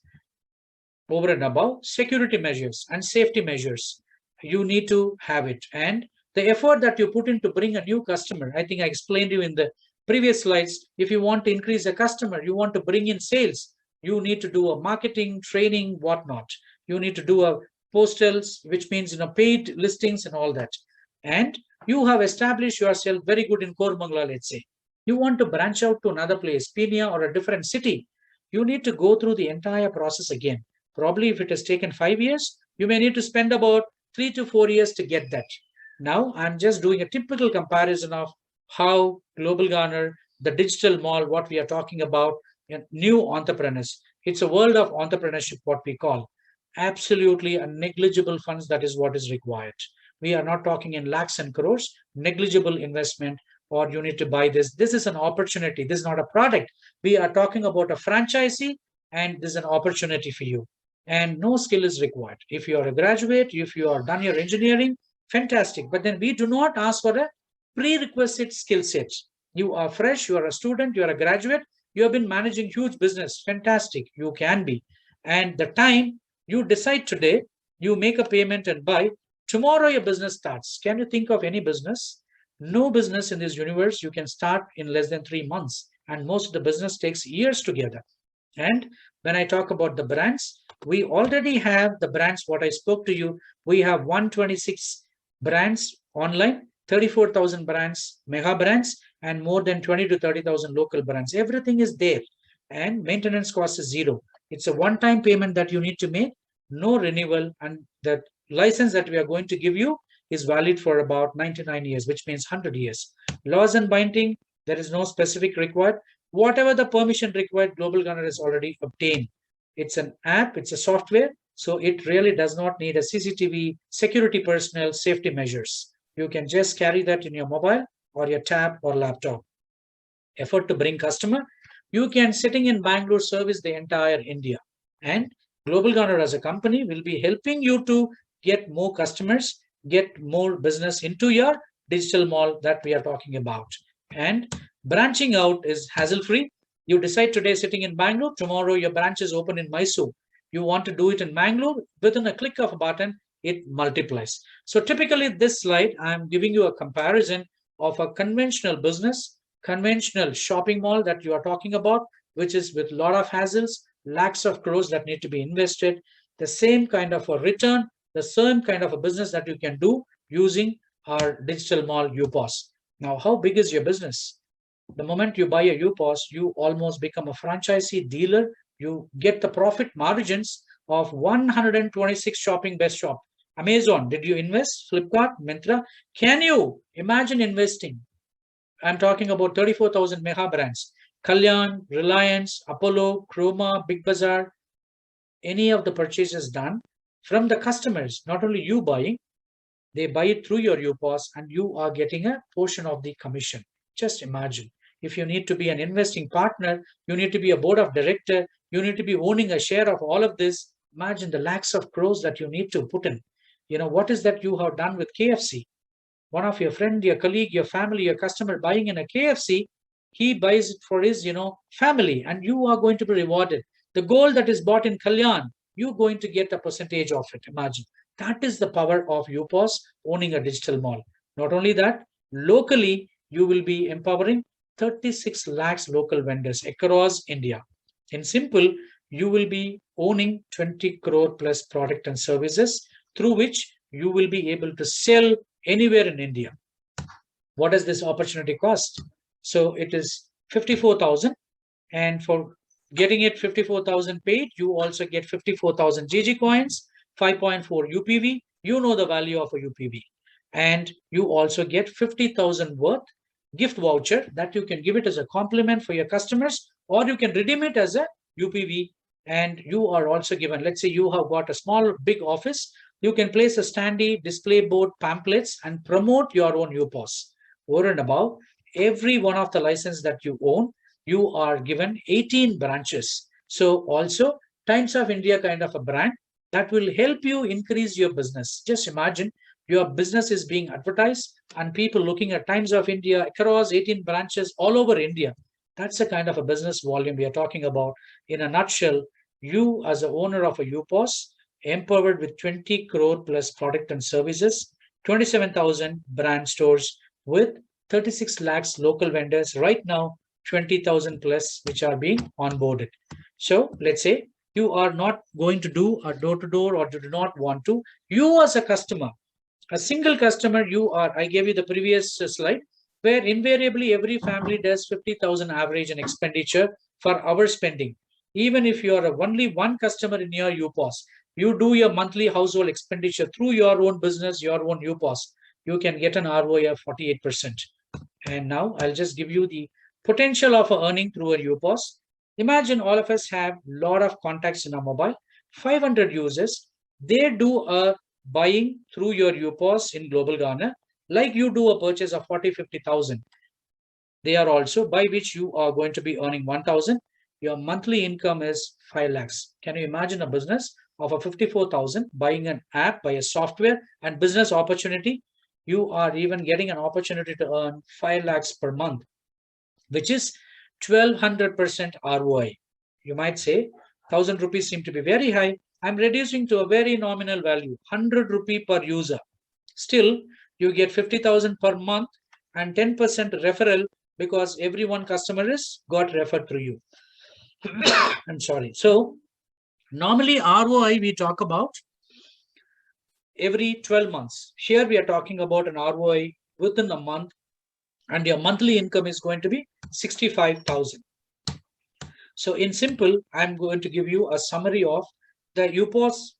over and above security measures and safety measures. You need to have it. And the effort that you put in to bring a new customer, I think I explained you in the previous slides. If you want to increase a customer, you want to bring in sales, you need to do a marketing, training, whatnot. You need to do a postals, which means paid listings and all that. And you have established yourself very good in Kormangla, let's say. You want to branch out to another place, Pina or a different city. You need to go through the entire process again. Probably if it has taken 5 years, you may need to spend about 3 to 4 years to get that. Now, I'm just doing a typical comparison of how Global Garner, the digital mall, what we are talking about, new entrepreneurs. It's a world of entrepreneurship, what we call. Absolutely a negligible funds, that is what is required. We are not talking in lakhs and crores, negligible investment, or you need to buy this. This is an opportunity. This is not a product. We are talking about a franchisee, and this is an opportunity for you. And no skill is required. If you are a graduate, if you are done your engineering, fantastic. But then we do not ask for a prerequisite skill set. You are fresh, you are a student, you are a graduate, you have been managing huge business, fantastic, you can be. And the time you decide today, you make a payment and buy, tomorrow your business starts. Can you think of any business? No business in this universe you can start in less than 3 months, and most of the business takes years together. And when I talk about the brands, we already have the brands, what I spoke to you. We have 126 brands online, 34,000 brands, mega brands, and more than 20 to 30,000 local brands. Everything is there, and maintenance cost is zero. It's a one-time payment that you need to make, no renewal, and the license that we are going to give you is valid for about 99 years, which means 100 years. Laws and binding, there is no specific required. Whatever the permission required, Global Gunner is already obtained. It's an app, it's a software, so it really does not need a CCTV, security personnel, safety measures. You can just carry that in your mobile or your tab or laptop. Effort to bring customer, you can, sitting in Bangalore, service the entire India. And Global Gunner as a company will be helping you to get more customers, get more business into your digital mall that we are talking about. And branching out is hassle-free. You decide today sitting in Bangalore, tomorrow your branch is open in Mysore. You want to do it in Bangalore, within a click of a button, it multiplies. So typically this slide, I'm giving you a comparison of a conventional business, conventional shopping mall that you are talking about, which is with a lot of hassles, lakhs of crores that need to be invested, the same kind of a return, the same kind of a business that you can do using our digital mall UPOS. Now, how big is your business? The moment you buy a UPOS, you almost become a franchisee dealer. You get the profit margins of 126 shopping best shop. Amazon, did you invest? Flipkart, Myntra? Can you imagine investing? I'm talking about 34,000 mega brands. Kalyan, Reliance, Apollo, Chroma, Big Bazaar, any of the purchases done from the customers, not only you buying, they buy it through your UPOS and you are getting a portion of the commission. Just imagine. If you need to be an investing partner, you need to be a board of director, you need to be owning a share of all of this. Imagine the lakhs of crores that you need to put in. What is that you have done with KFC? One of your friend, your colleague, your family, your customer buying in a KFC, he buys it for his, family, and you are going to be rewarded. The gold that is bought in Kalyan, you're going to get a percentage of it. Imagine. That is the power of UPOS owning a digital mall. Not only that, locally, you will be empowering 36 lakhs local vendors across India. In simple, you will be owning 20 crore plus product and services through which you will be able to sell anywhere in India. What does this opportunity cost? So it is 54,000, and for getting it 54,000 paid, you also get 54,000 GG coins, 5.4 UPV. You know the value of a UPV, and you also get 50,000 worth gift voucher that you can give it as a compliment for your customers, or you can redeem it as a UPV. And you are also given, let's say you have got a small big office, you can place a standee display board pamphlets and promote your own UPOS. Over and above, every one of the license that you own, you are given 18 branches. So also Times of India kind of a brand that will help you increase your business. Just imagine your business is being advertised and people looking at Times of India across 18 branches all over India. That's the kind of a business volume we are talking about. In a nutshell, you as the owner of a UPOS, empowered with 20 crore plus product and services, 27,000 brand stores with 36 lakhs local vendors right now, 20,000 plus which are being onboarded. So let's say you are not going to do a door-to-door or you do not want to. You as a customer, a single customer, I gave you the previous slide, where invariably every family does 50,000 average in expenditure for our spending. Even if you are only one customer in your UPOS, you do your monthly household expenditure through your own business, your own UPOS, you can get an ROI of 48%. And now I'll just give you the potential of earning through a UPOS. Imagine all of us have a lot of contacts in our mobile, 500 users. They do a buying through your UPOS in Global Ghana, like you do a purchase of 40, 50,000. They are also by which you are going to be earning 1,000. Your monthly income is 5 lakhs. Can you imagine a business of a 54,000 buying an app, by a software and business opportunity? You are even getting an opportunity to earn 5 lakhs per month, which is 1200% ROI. You might say 1,000 rupees seem to be very high. I'm reducing to a very nominal value, 100 rupee per user. Still, you get 50,000 per month and 10% referral because every one customer is got referred through you. I'm sorry. So normally ROI we talk about every 12 months. Here we are talking about an ROI within a month, and your monthly income is going to be 65,000. So in simple, I'm going to give you a summary of the UPOS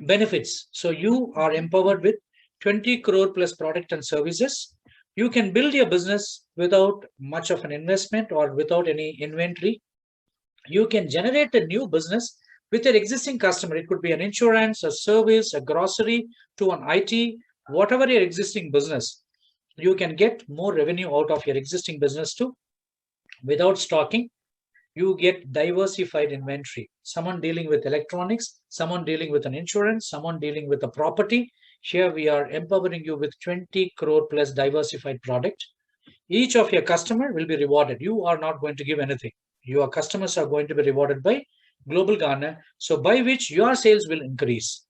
benefits. So you are empowered with 20 crore plus product and services. You can build your business without much of an investment or without any inventory. You can generate a new business with your existing customer. It could be an insurance, a service, a grocery, to an IT, whatever your existing business. You can get more revenue out of your existing business too. Without stocking, you get diversified inventory. Someone dealing with electronics, someone dealing with an insurance, someone dealing with a property. Here we are empowering you with 20 crore plus diversified product. Each of your customer will be rewarded. You are not going to give anything. Your customers are going to be rewarded by Global Ghana, so by which your sales will increase.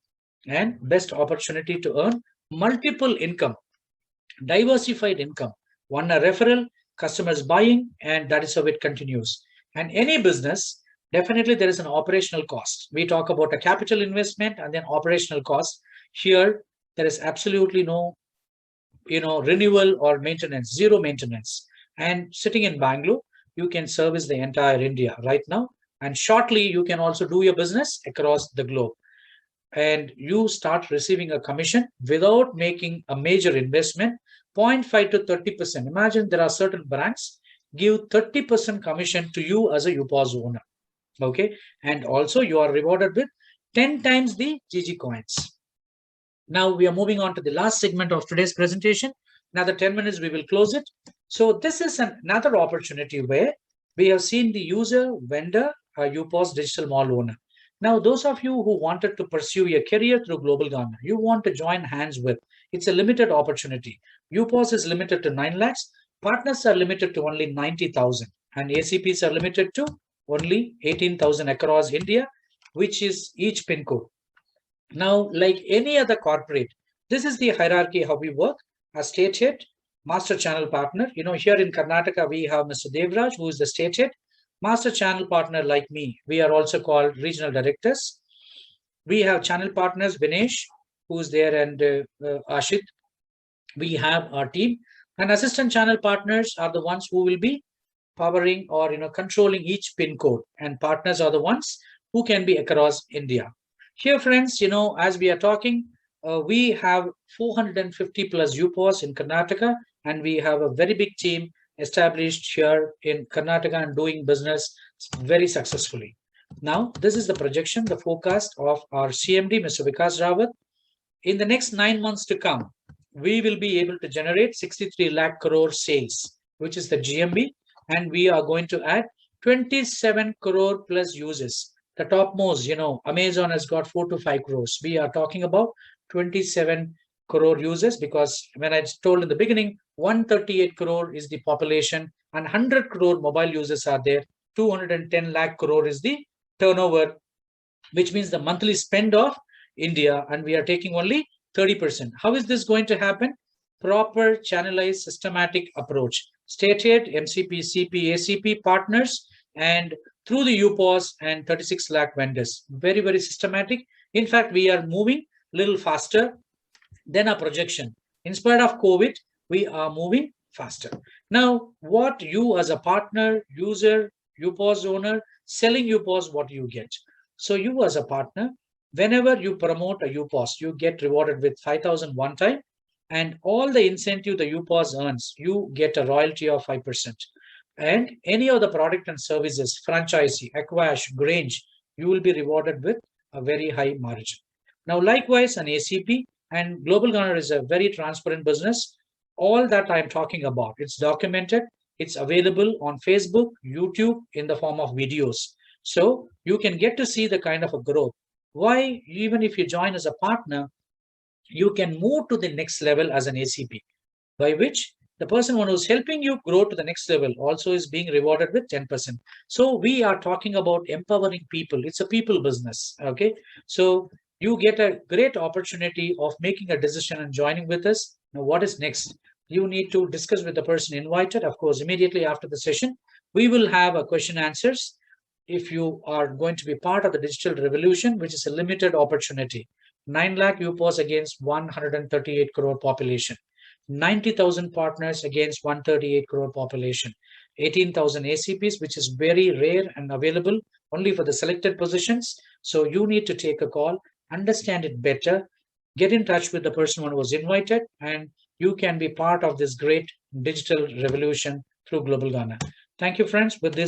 And best opportunity to earn multiple income, diversified income. One, a referral, customers buying, and that is how it continues. And any business, definitely there is an operational cost. We talk about a capital investment and then operational cost. Here, there is absolutely no renewal or maintenance, zero maintenance. And sitting in Bangalore, you can service the entire India right now. And shortly, you can also do your business across the globe. And you start receiving a commission without making a major investment, 0.5 to 30%. Imagine there are certain brands give 30% commission to you as a UPOS owner. Okay. And also you are rewarded with 10 times the GG coins. Now we are moving on to the last segment of today's presentation. Another 10 minutes, we will close it. So this is another opportunity where we have seen the user, vendor, UPOS digital mall owner. Now, those of you who wanted to pursue your career through Global Ghana, you want to join hands with, it's a limited opportunity. UPOS is limited to 9 lakhs. Partners are limited to only 90,000 and ACPs are limited to only 18,000 across India, which is each pin code. Now, like any other corporate, this is the hierarchy how we work. A state head, master channel partner. Here in Karnataka, we have Mr. Devraj, who is the state head. Master channel partner like me, we are also called regional directors. We have channel partners, Vinesh, who's there, and Ashit. We have our team. And assistant channel partners are the ones who will be powering or controlling each pin code. And partners are the ones who can be across India. Here, friends, as we are talking, we have 450 plus UPOs in Karnataka, and we have a very big team established here in Karnataka and doing business very successfully. Now, this is the projection, the forecast of our CMD, Mr. Vikas Rawat. In the next 9 months to come, we will be able to generate 63 lakh crore sales, which is the GMB, and we are going to add 27 crore plus users. The topmost, Amazon has got 4 to 5 crores. We are talking about 27 crore users, because when I told in the beginning, 138 crore is the population and 100 crore mobile users are there. 210 lakh crore is the turnover, which means the monthly spend of India, and we are taking only 30%. How is this going to happen? Proper channelized systematic approach. Stated MCP, CP, ACP partners, and through the UPOS and 36 lakh vendors. Very, very systematic. In fact, we are moving a little faster than our projection. In spite of COVID, we are moving faster. Now, what you as a partner, user, UPOS owner, selling UPOS, what you get? So you as a partner, whenever you promote a UPOS, you get rewarded with 5,000 one time, and all the incentive the UPOS earns, you get a royalty of 5%. And any of the product and services, franchisee, Aquash, Grange, you will be rewarded with a very high margin. Now, likewise, an ACP and Global Gunner is a very transparent business. All that I'm talking about, it's documented, it's available on Facebook, YouTube in the form of videos. So you can get to see the kind of a growth. Why, even if you join as a partner, you can move to the next level as an ACP, by which the person who's helping you grow to the next level also is being rewarded with 10%. So we are talking about empowering people. It's a people business. Okay. So you get a great opportunity of making a decision and joining with us. Now, what is next? You need to discuss with the person invited. Of course, immediately after the session, we will have a question answers. If you are going to be part of the digital revolution, which is a limited opportunity, 9 lakh UPOS against 138 crore population, 90,000 partners against 138 crore population, 18,000 ACPs, which is very rare and available only for the selected positions. So you need to take a call, understand it better, get in touch with the person who was invited, and you can be part of this great digital revolution through Global Ghana. Thank you, friends. With this,